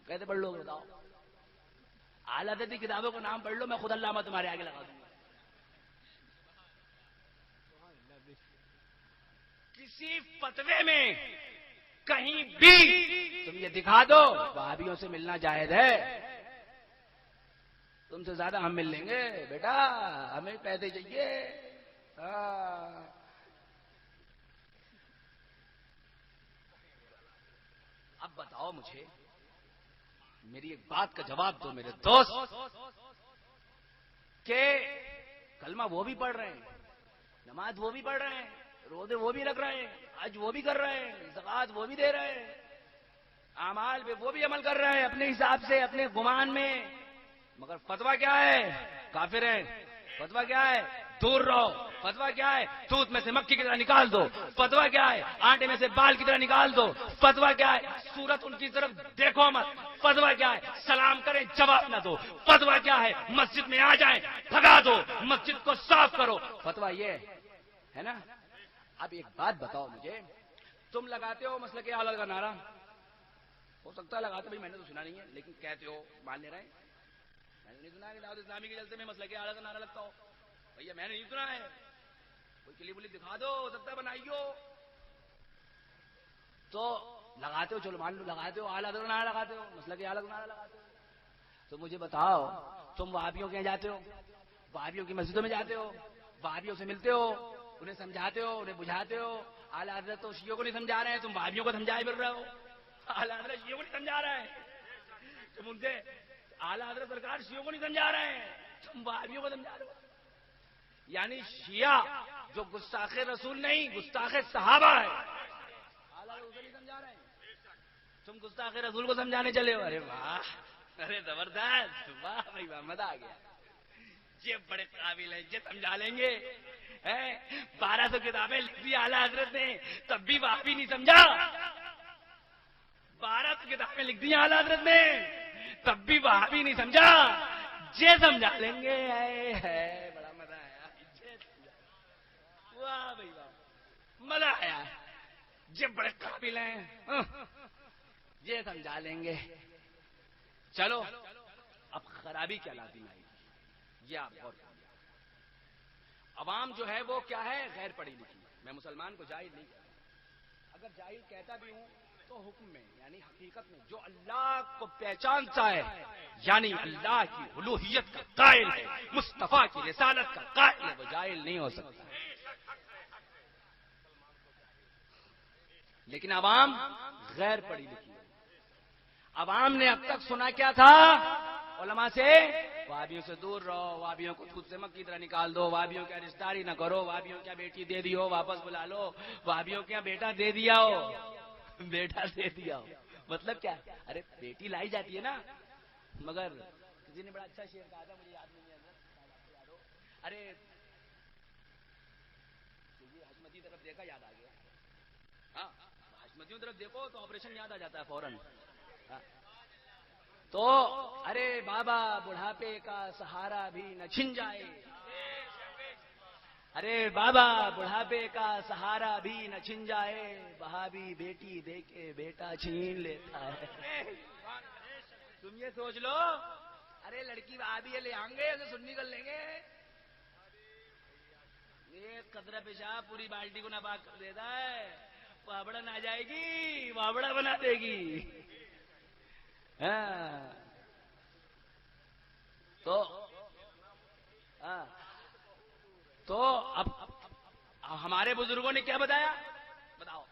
A: کیسے پڑھ لو بتاؤ؟ اعلیٰ کی کتابوں کا نام پڑھ لو، میں خود علامہ تمہارے آگے لگا دوں گا۔ کسی فتوے میں کہیں بھی تم یہ دکھا دو وہابیوں سے ملنا جائز ہے، تم سے زیادہ ہم مل لیں گے بیٹا، ہمیں پیسے چاہیے۔ اب بتاؤ مجھے، میری ایک بات کا جواب دو میرے دوست، کہ کلمہ وہ بھی پڑھ رہے ہیں، نماز وہ بھی پڑھ رہے ہیں، روزے وہ بھی رکھ رہے ہیں، حج وہ بھی کر رہے ہیں، زکوٰۃ وہ بھی دے رہے ہیں، اعمال پہ وہ بھی عمل کر رہے ہیں اپنے حساب سے، اپنے گمان میں، مگر فتویٰ کیا ہے؟ کافر ہیں۔ فتویٰ کیا ہے؟ دور رہو۔ فتویٰ کیا ہے؟ دودھ میں سے مکھی کی طرح نکال دو۔ فتویٰ کیا ہے؟ آٹے میں سے بال کی طرح نکال دو۔ فتویٰ کیا ہے؟ صورت ان کی طرف دیکھو مت۔ فتویٰ کیا ہے؟ سلام کریں جواب نہ دو۔ فتویٰ کیا ہے؟ مسجد میں آ جائیں بھگا دو، مسجد کو صاف کرو۔ فتویٰ یہ ہے نا؟ اب ایک بات بتاؤ مجھے، تم لگاتے ہو مسلک اعلیٰ کا نعرہ، ہو سکتا ہے لگاتے، بھائی میں نے تو سنا نہیں ہے، لیکن کہتے ہو، مان لے رہے ہیں، میں نے نہیں سنا ہے کہ دعوت اسلامی کے جلسے میں مسلک اعلیٰ کا نعرہ لگتا ہو، بھیا میں نے نہیں سنا ہے، کوئی کلپ ولی دکھا دو، ہو سکتا ہے بنائیو، تو لگاتے ہو، چلو مان لو لگاتے ہو، اعلیٰ کا نعرہ لگاتے ہو، مسلک اعلیٰ کا نعرہ لگاتے ہو، تو مجھے بتاؤ، تم وہابیوں کے یہاں جاتے ہو، وہابیوں کی مسجدوں میں جاتے ہو، وہابیوں سے ملتے ہو، انہیں سمجھاتے ہو، انہیں بجھاتے ہو، اعلیٰ حضرت تو شیعوں کو نہیں سمجھا رہے ہیں، تم وہابیوں کو سمجھائے پھر رہے ہو، اعلیٰ حضرت شیعوں کو نہیں سمجھا رہے ہیں، تم ان سے اعلیٰ حضرت سرکار شیعوں کو نہیں سمجھا رہے ہیں، تم وہابیوں کو سمجھا رہے ہو، یعنی شیعہ جو گستاخ رسول نہیں، گستاخ صحابہ ہے، اعلیٰ حضرت نہیں سمجھا رہے ہیں، تم گستاخ رسول کو سمجھانے چلے ہو، ارے واہ، ارے زبردست، واہ بھائی واہ، مزہ آ گیا، یہ بڑے قابل ہیں، یہ سمجھا لیں گے، 1200 کتابیں لکھ دی اعلیٰ حضرت نے، تب بھی وہابی نہیں سمجھا، 1200 کتابیں لکھ دی اعلیٰ حضرت نے، تب بھی وہابی نہیں سمجھا، یہ سمجھا لیں گے، بڑا مزہ آیا، واہ بھائی واہ، مزہ آیا، یہ بڑے قابل ہیں، یہ سمجھا لیں گے، چلو اب خرابی کیا لازم آئی، یہ آپ غور کریں، عوام جو ہے وہ کیا ہے؟ غیر پڑھی لکھی. میں مسلمان کو جاہل نہیں کہتا. اگر جاہل کہتا بھی ہوں تو حکم میں یعنی حقیقت میں جو اللہ کو پہچانتا ہے یعنی اللہ کی الوہیت کا قائل ہے, مصطفیٰ کی رسالت کا قائل ہے, وہ جاہل نہیں ہو سکتا. لیکن عوام غیر پڑھی لکھی ہے. عوام نے اب تک سنا کیا تھا علماء سے؟ وہابیوں سے دور رہو, وہابیوں کو خود سے مکھ کی طرح نکال دو, وہابیوں کیا رشتہ داری نہ کرو, وہابیوں کیا بیٹی دے دی ہو واپس بلا لو, وہابیوں کیا بیٹا دے دیا ہو, بیٹا دے دیا ہو. مطلب کیا؟ ارے بیٹی لائی جاتی ہے نا, مگر کسی نے بڑا اچھا شعر کہا تھا, مجھے یاد نہیں ہے. ارے حشمتی طرف دیکھا یاد آ گیا. ہاں حشمتیوں طرف دیکھو تو آپریشن یاد آ جاتا ہے فوراً. تو ارے بابا بڑھاپے کا سہارا بھی نہ چھن جائے, ارے بابا بڑھاپے کا سہارا بھی نہ چھن جائے, وہابی بیٹی دے کے بیٹا چھین لیتا ہے. تم یہ سوچ لو, ارے لڑکی وہابی لے آئیں گے اسے سنی کر لیں گے, یہ قطرہ پیشاب پوری بالٹی کو ناپاک کر دیتا ہے, وابڑا نہ جائے گی وابڑا بنا دے گی. تو اب ہمارے بزرگوں نے کیا بتایا؟ بتاؤ,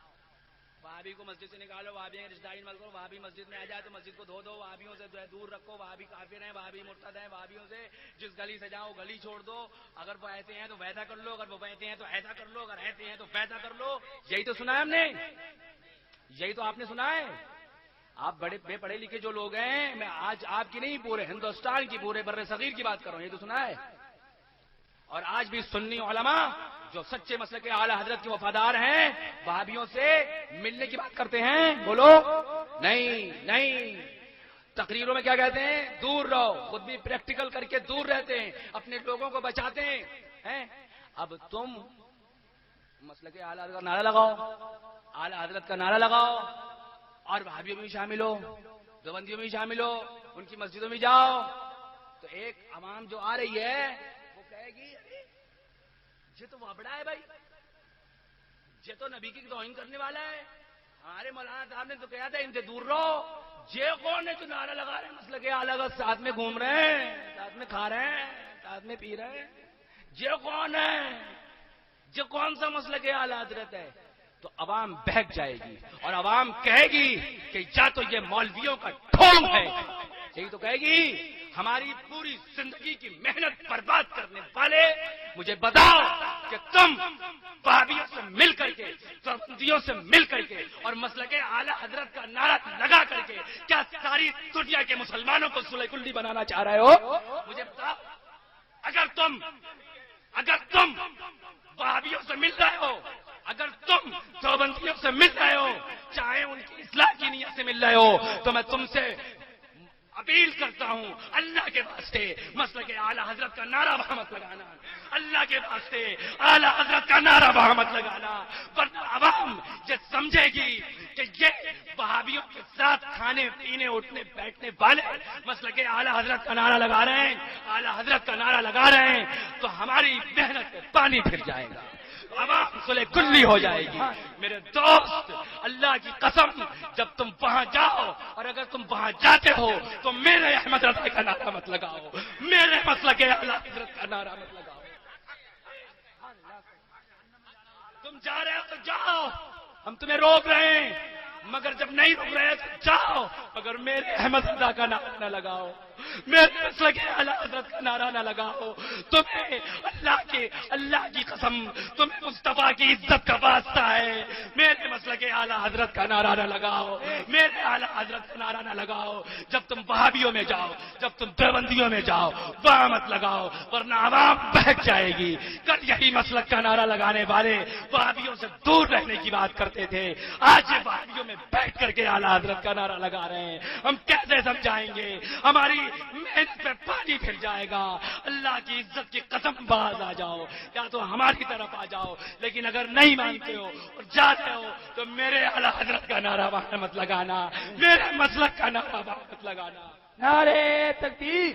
A: وہابی کو مسجد سے نکالو, وہابی رشتہ داری مت کرو, وہابی مسجد میں آ جائے تو مسجد کو دھو دو, وہابیوں سے دور رکھو, وہابی کافر ہیں, وہابی مرتد ہیں, وہابیوں سے جس گلی سے جاؤ گلی چھوڑ دو, اگر وہ ایسے ہیں تو ویسا کر لو, اگر وہ ایسے ہیں تو ایسا کر لو, اگر ایسے ہیں تو ویسا کر لو. یہی تو سنا ہے ہم نے, یہی تو آپ نے سنا ہے. آپ بڑے بے پڑھے لکھے جو لوگ ہیں, میں آج آپ کی نہیں پورے ہندوستان کی پورے بر صغیر کی بات کر رہا ہوں, یہ تو سنا ہے. اور آج بھی سنی علماء جو سچے مسلک اعلی حضرت کے وفادار ہیں وہابیوں سے ملنے کی بات کرتے ہیں. بولو نہیں نہیں, تقریروں میں کیا کہتے ہیں؟ دور رہو. خود بھی پریکٹیکل کر کے دور رہتے ہیں, اپنے لوگوں کو بچاتے ہیں. اب تم مسلک اعلی حضرت کا نعرہ لگاؤ, اعلی حضرت کا نعرہ لگاؤ, اور وہابیوں میں بھی شامل ہو, دیوبندیوں میں بھی شامل ہو, ان کی مسجدوں میں جاؤ, تو ایک عوام جو آ رہی ہے وہ کہے گی یہ تو وابڑا ہے بھائی, یہ تو نبی کی توہین کرنے والا ہے. ہمارے مولانا صاحب نے تو کہا تھا ان سے دور رہو. یہ کون ہے جو نعرہ لگا رہے ہیں مسلک اعلی حضرت, ساتھ میں گھوم رہے ہیں, ساتھ میں کھا رہے ہیں, ساتھ میں پی رہے ہیں, یہ کون ہے؟ یہ کون سا مسلک اعلی حضرت ہے؟ تو عوام بہک جائے گی اور عوام کہے گی کہ یا تو یہ مولویوں کا ڈھونگ ہے. یہی تو کہے گی, ہماری پوری زندگی کی محنت برباد کرنے والے, مجھے بتاؤ کہ تم وہابیوں سے مل کر کے, دیوبندیوں سے مل کر کے اور مسلک اعلی حضرت کا نعرہ لگا کر کے کیا ساری دنیا کے مسلمانوں کو سلح کلی بنانا چاہ رہے ہو؟ مجھے بتاؤ. اگر تم وہابیوں سے مل رہے ہو, اگر تم دیوبندیوں سے مل رہے ہو, چاہے ان کی اصلاح کی نیت سے مل رہے ہو, تو میں تم سے اپیل کرتا ہوں اللہ کے واسطے مسلک اعلی حضرت کا نعرہ وہاں مت لگانا, اللہ کے واسطے اعلی حضرت کا نعرہ وہاں مت لگانا, ورنہ عوام یہ سمجھے گی کہ یہ وہابیوں کے ساتھ کھانے پینے اٹھنے بیٹھنے والے مسلک اعلی حضرت کا نعرہ لگا رہے ہیں, اعلی حضرت کا نعرہ لگا رہے ہیں, تو ہماری محنت پہ پانی پھر جائے گا, عوام سلح کلی ہو جائے گی. میرے دوست, اللہ کی قسم, جب تم وہاں جاؤ اور اگر تم وہاں جاتے ہو تو میرے احمد رضا کا نعرہ مت لگاؤ, میرے مسلک اعلی حضرت کا نعرہ مت لگاؤ. تم جا رہے ہو تو جاؤ, ہم تمہیں روک رہے ہیں, مگر جب نہیں روک رہے تو جاؤ, مگر میرے احمد رضا کا نعرہ نہ لگاؤ, میرے مسلک اعلی حضرت کا نعرہ نہ لگاؤ. تمہیں اللہ کی قسم, تمہیں مصطفیٰ کی عزت کا واسطہ ہے, میرے مسلک اعلی حضرت کا نعرہ نہ لگاؤ, میرے اعلی حضرت کا نعرہ نہ لگاؤ. جب تم وہابیوں میں جاؤ, جب تم دیوبندیوں میں جاؤ, وہاں مت لگاؤ, ورنہ عوام بہک جائے گی. کل یہی مسلک کا نعرہ لگانے والے وہابیوں سے دور رہنے کی بات کرتے تھے, آج یہ وہابیوں میں بیٹھ کر کے اعلی حضرت کا نعرہ لگا رہے ہیں. ہم کیسے سمجھائیں گے؟ ہماری محنت پہ پانی پھر جائے گا. اللہ کی عزت کی قسم باز آ جاؤ, یا تو ہماری طرف آ جاؤ, لیکن اگر نہیں مانتے ہو اور جاتے ہو تو میرے اعلی حضرت کا نعرہ وہاں مت لگانا, میرے مسلک کا نعرہ وہاں مت لگانا.
B: نعرے تکبیر,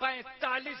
A: 45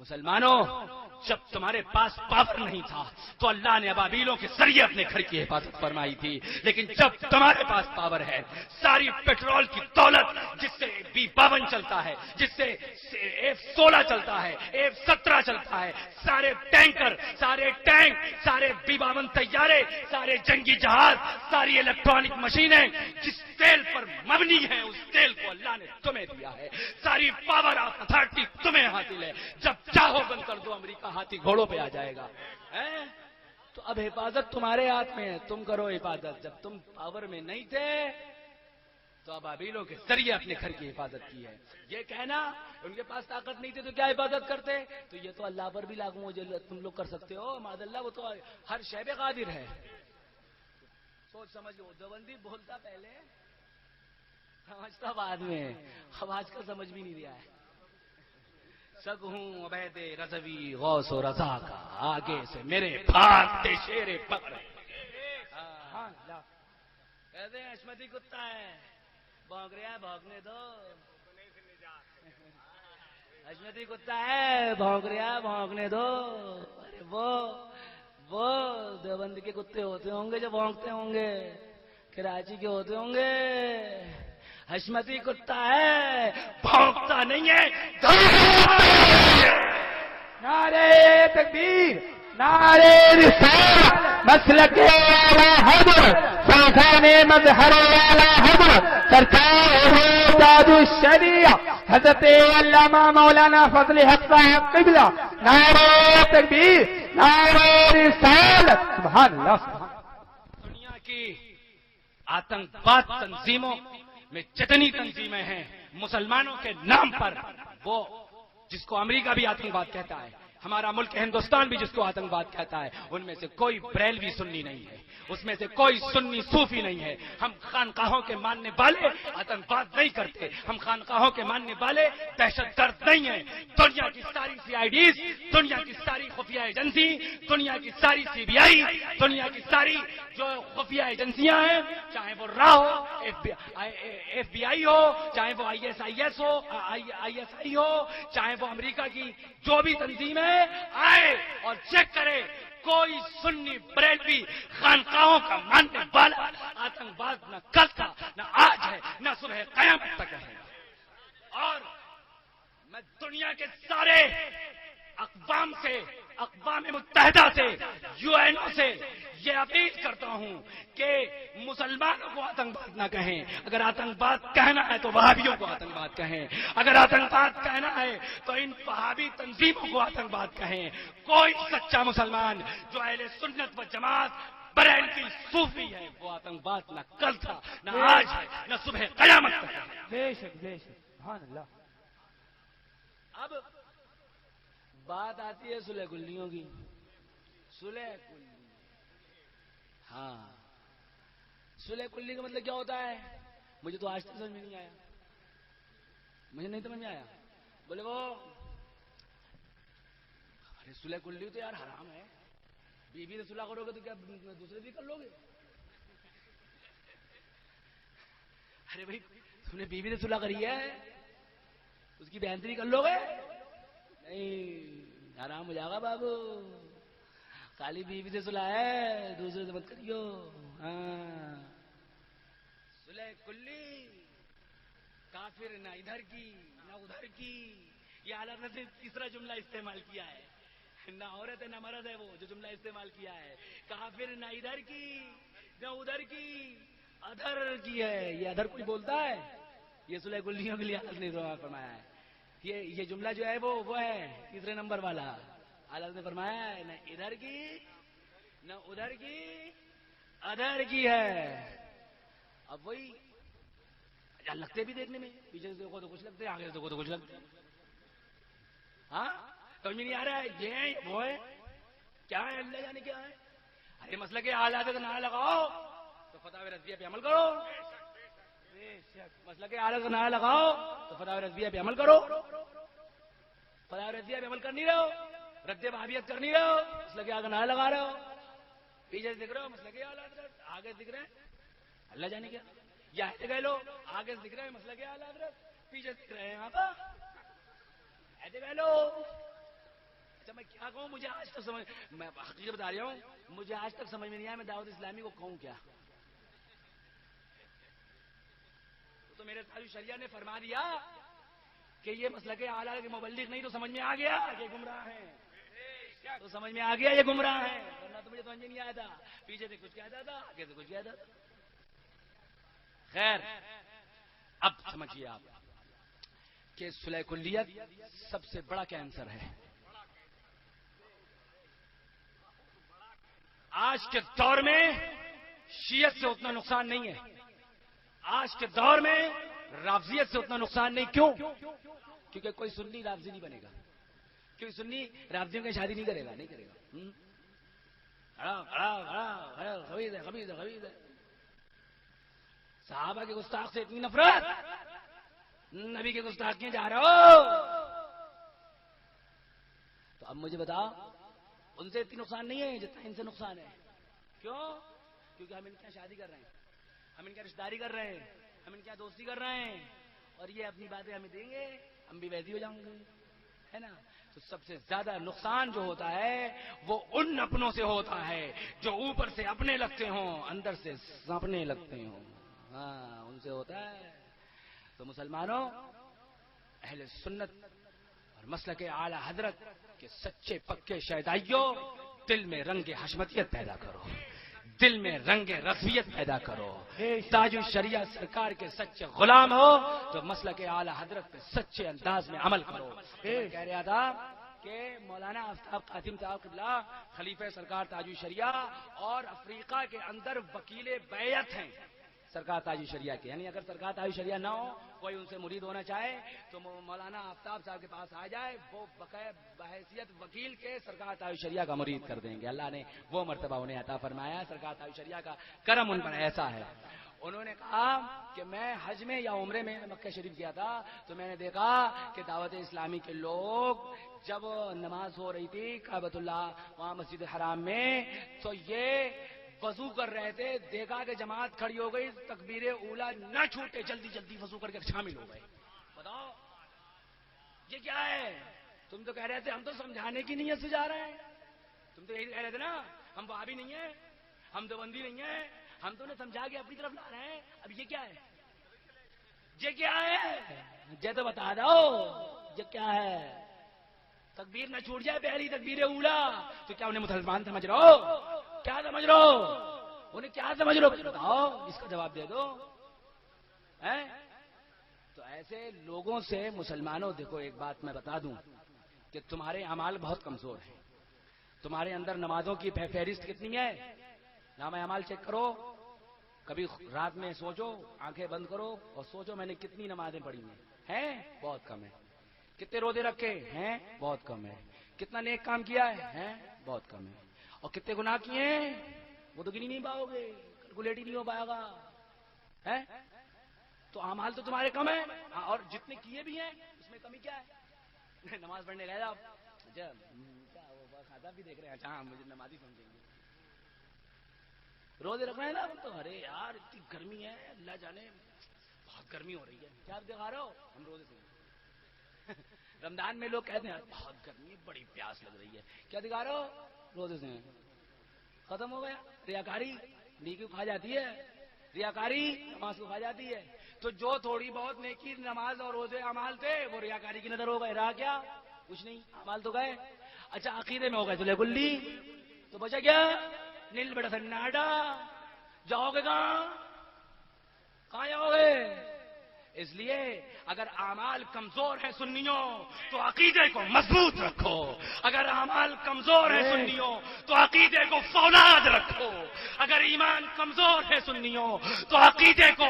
A: مسلمانوں، جب تمہارے پاس پاور نہیں تھا تو اللہ نے ابابیلوں کے ذریعے اپنے گھر کی حفاظت فرمائی تھی، لیکن جب تمہارے پاس پاور ہے، ساری پیٹرول کی دولت جس سے B-52 چلتا ہے، جس سے F-16 چلتا ہے، F-17 چلتا ہے، سارے ٹینکر، سارے ٹینک، سارے B-52 طیارے، سارے جنگی جہاز، ساری الیکٹرانک مشینیں جس تیل پر مبنی ہیں، اس تیل کو اللہ نے تمہیں دیا ہے، ساری پاور آف اتھارٹی تمہیں حاصل ہے، جب چاہو بند کر دو، امریکہ ہاتھی گھوڑوں پہ آ جائے گا۔ تو اب حفاظت تمہارے ہاتھ میں ہے، تم کرو حفاظت۔ جب تم پاور میں نہیں تھے تو ابابیلوں کے ذریعے اپنے گھر کی حفاظت کی ہے۔ یہ کہنا ان کے پاس طاقت نہیں تھی تو کیا حفاظت کرتے، تو یہ تو اللہ پر بھی لاگو ہو، جو تم لوگ کر سکتے ہو، معاذ اللہ، وہ تو ہر شے پہ قادر ہے۔ سوچ سمجھو، دیوبندی بولتا پہلے، سمجھتا بعد میں، اب آج کل سمجھ بھی نہیں رہا ہے۔ سگ ہوں عبید رضوی غوث و رضا کا، آگے سے میرے بھاگتے شیر پکڑ۔ کہتے ہیں حشمتی کتا ہے، بھونک رہا ہے، بھونکنے دو۔ حشمتی کتا ہے، بھونک رہا ہے، بھونکنے دو۔ ارے وہ دیوبند کے کتے ہوتے ہوں گے جو بھونکتے ہوں گے، کراچی کے ہوتے ہوں گے۔ حشمتی کتا ہے، بھونکتا نہیں ہے۔
B: نعرے تکبیر، نعرے رسالت، مسلک اعلی حضرت، سلطان مظہر اعلی حضرت، سرکار تاج الشریعہ حضرت علامہ مولانا فضل حق صاحب قبلہ۔ نعرے تکبیر، نعرے رسالت، سبحان اللہ۔
A: دنیا کی آتنکواد تنظیموں میں جتنی تنظیمیں ہیں مسلمانوں کے نام پر، وہ جس کو امریکہ بھی آتنکواد کہتا ہے، ہمارا ملک ہندوستان بھی جس کو آتنکواد کہتا ہے، ان میں سے کوئی بریلوی سنی نہیں ہے، اس میں سے کوئی سنی صوفی نہیں ہے۔ ہم خانقاہوں کے ماننے والے آتنکواد نہیں کرتے، ہم خانقاہوں کے ماننے والے دہشت گرد نہیں ہیں۔ دنیا کی ساری CIDs، دنیا کی ساری خفیہ ایجنسی، دنیا کی ساری CBI، دنیا کی ساری جو خفیہ ایجنسیاں ہیں، چاہے وہ را ہو، FBI ہو، چاہے وہ ISIS ہو، ISI ہو، چاہے وہ امریکہ کی جو بھی تنظیم ہے، آئے اور چیک کرے، کوئی سنی بریلوی خانقاہوں کا ماننے والا آتنکواد نہ کل تھا، نہ آج ہے، نہ صبح قیامت تک ہے۔ اور میں دنیا کے سارے اقوام سے، اقوام متحدہ سے، UN سے یہ اپیل کرتا ہوں کہ مسلمانوں کو آتنکواد نہ کہیں۔ اگر آتنکواد کہنا ہے تو وہابیوں کو آتنکواد کہیں، اگر آتنکواد کہنا ہے تو ان وہابی تنظیموں کو آتنکواد کہیں۔ کوئی سچا مسلمان جو اہل سنت و جماعت بریلوی صوفی ہے، وہ آتنکواد نہ کل تھا، نہ آج ہے، نہ صبح قیامت تک ہے۔
B: بے شک بے شک، سبحان اللہ۔
A: اب بات آتی ہے صلح کلیوں کی۔ صلح کلی، ہاں، صلح کلی کا مطلب کیا ہوتا ہے؟ مجھے تو آج تک سمجھ میں نہیں آیا، مجھے نہیں سمجھ میں آیا۔ بولے وہ ارے صلح کلی تو یار حرام ہے، بیوی سے صلح کرو گے تو کیا دوسرے بھی کر لو گے؟ ارے بھائی تم نے بیوی سے صلح کری ہے، اس کی بہنتری کر لو گے؟ نہیں، حرام ہو جائے گا بابو۔ خالی بیوی سے صلح ہے، دوسرے سے مت کریو۔ ہاں، صلح کلی، کافر نہ ادھر کی نہ ادھر کی، یہ اعلیٰ نے تیسرا جملہ استعمال کیا ہے، نہ عورت ہے نہ مرد ہے، وہ جو جملہ استعمال کیا ہے، کافر نہ ادھر کی نہ ادھر کی، ادھر کی ہے۔ یہ ادھر کوئی بولتا ہے؟ یہ صلح کلیوں کے لیے اعلیٰ نے فرمایا ہے۔ یہ جملہ جو ہے وہ ہے تیسرے نمبر والا۔ اعلیٰ نے فرمایا ہے نہ ادھر کی نہ ادھر کی، ادھر کی ہے۔ اب وہی لگتے بھی دیکھنے میں، پیچھے سے دیکھو تو کچھ لگتے ہیں، آگے سے دیکھو تو کچھ لگتے ہیں۔ ہاں، سمجھ نہیں آ رہا ہے یہ ہے وہ ہے، کیا ہے، اللہ جانے کیا ہے۔ ارے مسئلہ کہ آلات کا نعرہ لگاؤ تو فتح رضویہ پہ عمل کرو، مسئلہ کہ آلات کا نعرہ لگاؤ تو فتح رضویہ پہ عمل کرو۔ فتح رضویہ پہ عمل کر نہیں رہے ہو، رد وہابیت کر نہیں رہے ہو، مسئلہ کہ آگے نعرہ لگا رہے ہو، پیچھے سے دکھ رہے ہو مسئلہ کہ آلات، آگے دکھ رہے ہیں اللہ جانے کیا، یا گئے لو آگے دکھ رہے ہیں مسئلہ کہ آلات، پیچھے دکھ رہے ہیں آپ ایسے گئے لو۔ اچھا میں کیا کہوں؟ مجھے آج تک سمجھ، میں حقیقت بتا رہا ہوں، مجھے آج تک سمجھ میں نہیں آیا میں دعوت اسلامی کو کہوں کیا. تو میرے تاج الشریعہ نے فرما دیا کہ یہ مسلک اعلیٰ کے مبلغ نہیں، تو سمجھ میں آ گیا کہ گمراہ ہیں. تو سمجھ میں آ گیا یہ گمراہ ہیں، ورنہ تو مجھے سمجھ میں نہیں آیا تھا. پیچھے سے کچھ کہتا تھا، آگے سے کچھ کہتا تھا. خیر اب سمجھیے آپ کہ صلح کلیت سب سے بڑا کینسر ہے. آج کے دور میں شیعت سے اتنا نقصان نہیں ہے، آج کے دور میں رافضیت سے اتنا نقصان نہیں. کیوں؟ کیونکہ کوئی سنی رافضی نہیں بنے گا، کوئی سنی رافضیوں کی شادی نہیں کرے گا، نہیں کرے گا. خبیث ہے، خبیث ہے، خبیث ہے. صحابہ کے گستاخ سے اتنی نفرت، نبی کے گستاخیاں جا رہے ہو. تو اب مجھے بتاؤ ان سے اتنی نقصان نہیں ہے جتنا ان سے نقصان ہے. کیوں؟ کیونکہ ہم ان کے شادی کر رہے ہیں، ہم ان کے رشتہ داری کر رہے ہیں، ہم ان کے دوستی کر رہے ہیں، اور یہ اپنی باتیں ہمیں دیں گے، ہم بھی ویسی ہو جاؤں گے، ہے نا. تو سب سے زیادہ نقصان جو ہوتا ہے وہ ان اپنوں سے ہوتا ہے جو اوپر سے اپنے لگتے ہوں، اندر سے سپنے لگتے ہوں. ہاں ان سے ہوتا ہے. تو مسلمانوں، اہل سنت اور مسلک اعلی حضرت کے سچے پکے شیدائیوں، دل میں رنگ حشمتیت پیدا کرو، دل میں رنگ رفیت پیدا کرو. تاج الشریعہ سرکار کے سچے غلام ہو تو مسلک اعلی حضرت کے سچے انداز میں عمل کرو. کہہ رہا تھا کہ مولانا آفتاب قاسم صاحب قبلہ خلیفہ سرکار تاج الشریعہ اور افریقہ کے اندر وکیل بیعت ہیں سرکار تاج الشریعہ کے. یعنی اگر سرکار تاج الشریعہ نہ ہو، کوئی ان سے مرید ہونا چاہے تو مولانا آفتاب صاحب کے پاس آ جائے، وہ بحیثیت وکیل کے سرکار تاج الشریعہ کا مرید کر دیں گے. اللہ نے وہ مرتبہ انہیں عطا فرمایا. سرکار تاج الشریعہ کا کرم ان پر ایسا ہے. انہوں نے کہا کہ میں حج میں یا عمرے میں مکہ شریف گیا تھا تو میں نے دیکھا کہ دعوت اسلامی کے لوگ جب نماز ہو رہی تھی کعبۃ اللہ وہاں مسجد حرام میں، تو یہ وضو کر رہے تھے. دیکھا کہ جماعت کھڑی ہو گئی، تکبیر اولا نہ چھوٹے، جلدی جلدی وضو کر کے شامل ہو گئے. بتاؤ یہ کیا ہے؟ تم تو کہہ رہے تھے ہم تو سمجھانے کی نیت سے جا رہے ہیں، تم تو یہی کہہ رہے تھے نا ہم وہابی نہیں ہیں، ہم دیوبندی نہیں ہیں، ہم تو انہیں سمجھا کے اپنی طرف لا رہے ہیں. اب یہ کیا ہے؟ یہ کیا ہے؟ یہ تو بتا دو یہ کیا ہے. تکبیر نہ چھوٹ جائے پہلی تکبیر اولا تو کیا انہیں مسلمان سمجھ رہے ہو؟ کیا سمجھ رہے ہو انہیں؟ کیا سمجھ رہے ہو؟ بتاؤ، اس کا جواب دے دو. تو ایسے لوگوں سے مسلمانوں، دیکھو ایک بات میں بتا دوں کہ تمہارے اعمال بہت کمزور ہیں. تمہارے اندر نمازوں کی فہرست کتنی ہے؟ نام اعمال چیک کرو. کبھی رات میں سوچو، آنکھیں بند کرو اور سوچو میں نے کتنی نمازیں پڑھی ہیں. بہت کم ہے. کتنے روزے رکھے ہیں؟ بہت کم ہے. کتنا نیک کام کیا ہے؟ بہت کم ہے. اور کتنے گناہ کیے ہیں وہ تو گنی نہیں پاؤ گے، کیلکولیٹ ہی نہیں ہو پائے گا. تو اعمال تو تمہارے کم ہیں، اور جتنے کیے بھی ہیں اس میں کمی کیا ہے؟ نماز پڑھنے گئے آپ، کھاتا بھی دیکھ رہے ہیں، اچھا مجھے نمازی سمجھیں گے. روزے رکھ رہے ہیں نا تو ارے یار اتنی گرمی ہے، اللہ جانے بہت گرمی ہو رہی ہے. کیا آپ دکھا رہے ہو؟ ہم روزے سے رمضان میں لوگ کہتے ہیں بہت گرمی ہے، بڑی پیاس لگ رہی ہے. کیا دکھا رہے ہو؟ روزے سے. ختم ہو گیا. ریاکاری نیکی کھا جاتی ہے، ریاکاری نماز کو کھا جاتی ہے. تو جو تھوڑی بہت نیکی نماز اور روزے اعمال تھے وہ ریاکاری کی نظر ہو گئے. رہا کیا؟ کچھ نہیں، اعمال تو گئے. اچھا عقیدے میں ہو گئے صلح کلی تو بچا کیا؟ نیل بڑا سناٹا. جاؤ گے کہاں جاؤ گے؟ اس لیے اگر اعمال کمزور ہیں سنیوں تو عقیدے کو مضبوط رکھو. اگر اعمال کمزور ہیں سنیوں تو عقیدے کو فولاد رکھو. اگر ایمان کمزور ہے سنیوں تو عقیدے کو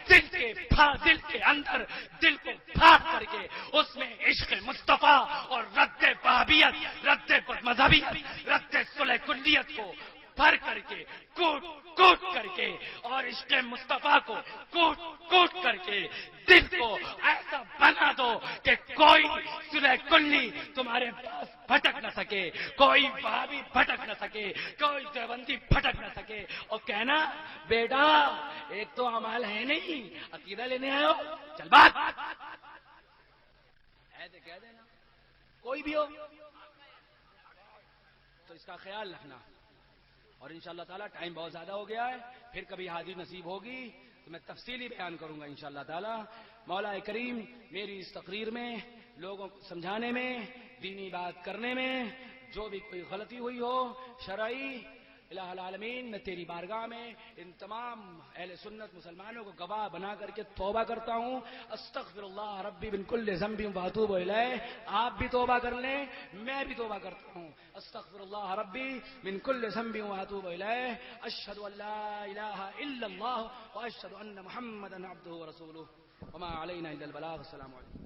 A: دل کے اندر دل کو پھاڑ کر کے اس میں عشق مصطفیٰ اور رد وہابیت، رد مذہبیت، رد صلح کلیت کو بھر کر کے کوٹ کر کے اور عشق مصطفیٰ کو کوٹ کر کے دل کو ایسا بنا دو کہ کوئی صلح کلی تمہارے پاس بھٹک نہ سکے، کوئی وہابی بھٹک نہ سکے، کوئی دیوبندی بھٹک نہ سکے. اور کہنا بیٹا ایک تو اعمال ہے نہیں، عقیدہ لینے آئے ہو، چل بات. ایسے کہہ دینا کوئی بھی ہو.
C: اس کا خیال رکھنا. اور انشاءاللہ تعالیٰ ٹائم بہت زیادہ ہو گیا ہے، پھر کبھی حاضری نصیب ہوگی تو میں تفصیلی بیان کروں گا انشاءاللہ تعالیٰ. مولا کریم میری اس تقریر میں لوگوں کو سمجھانے میں، دینی بات کرنے میں جو بھی کوئی غلطی ہوئی ہو شرعی، الہ العالمین میں تیری بارگاہ میں ان تمام اہل سنت مسلمانوں کو گواہ بنا کر کے توبہ کرتا ہوں. استغفر اللہ ربی من کل ذنب واتوب الیہ. آپ بھی توبہ کر لیں، میں بھی توبہ کرتا ہوں. استغفر اللہ ربی من کل ذنب واتوب الیہ. اشہد ان لا الہ الا اللہ واشہد ان محمدا عبدہ ورسولہ وما علینا الا البلاغ. السلام علیکم.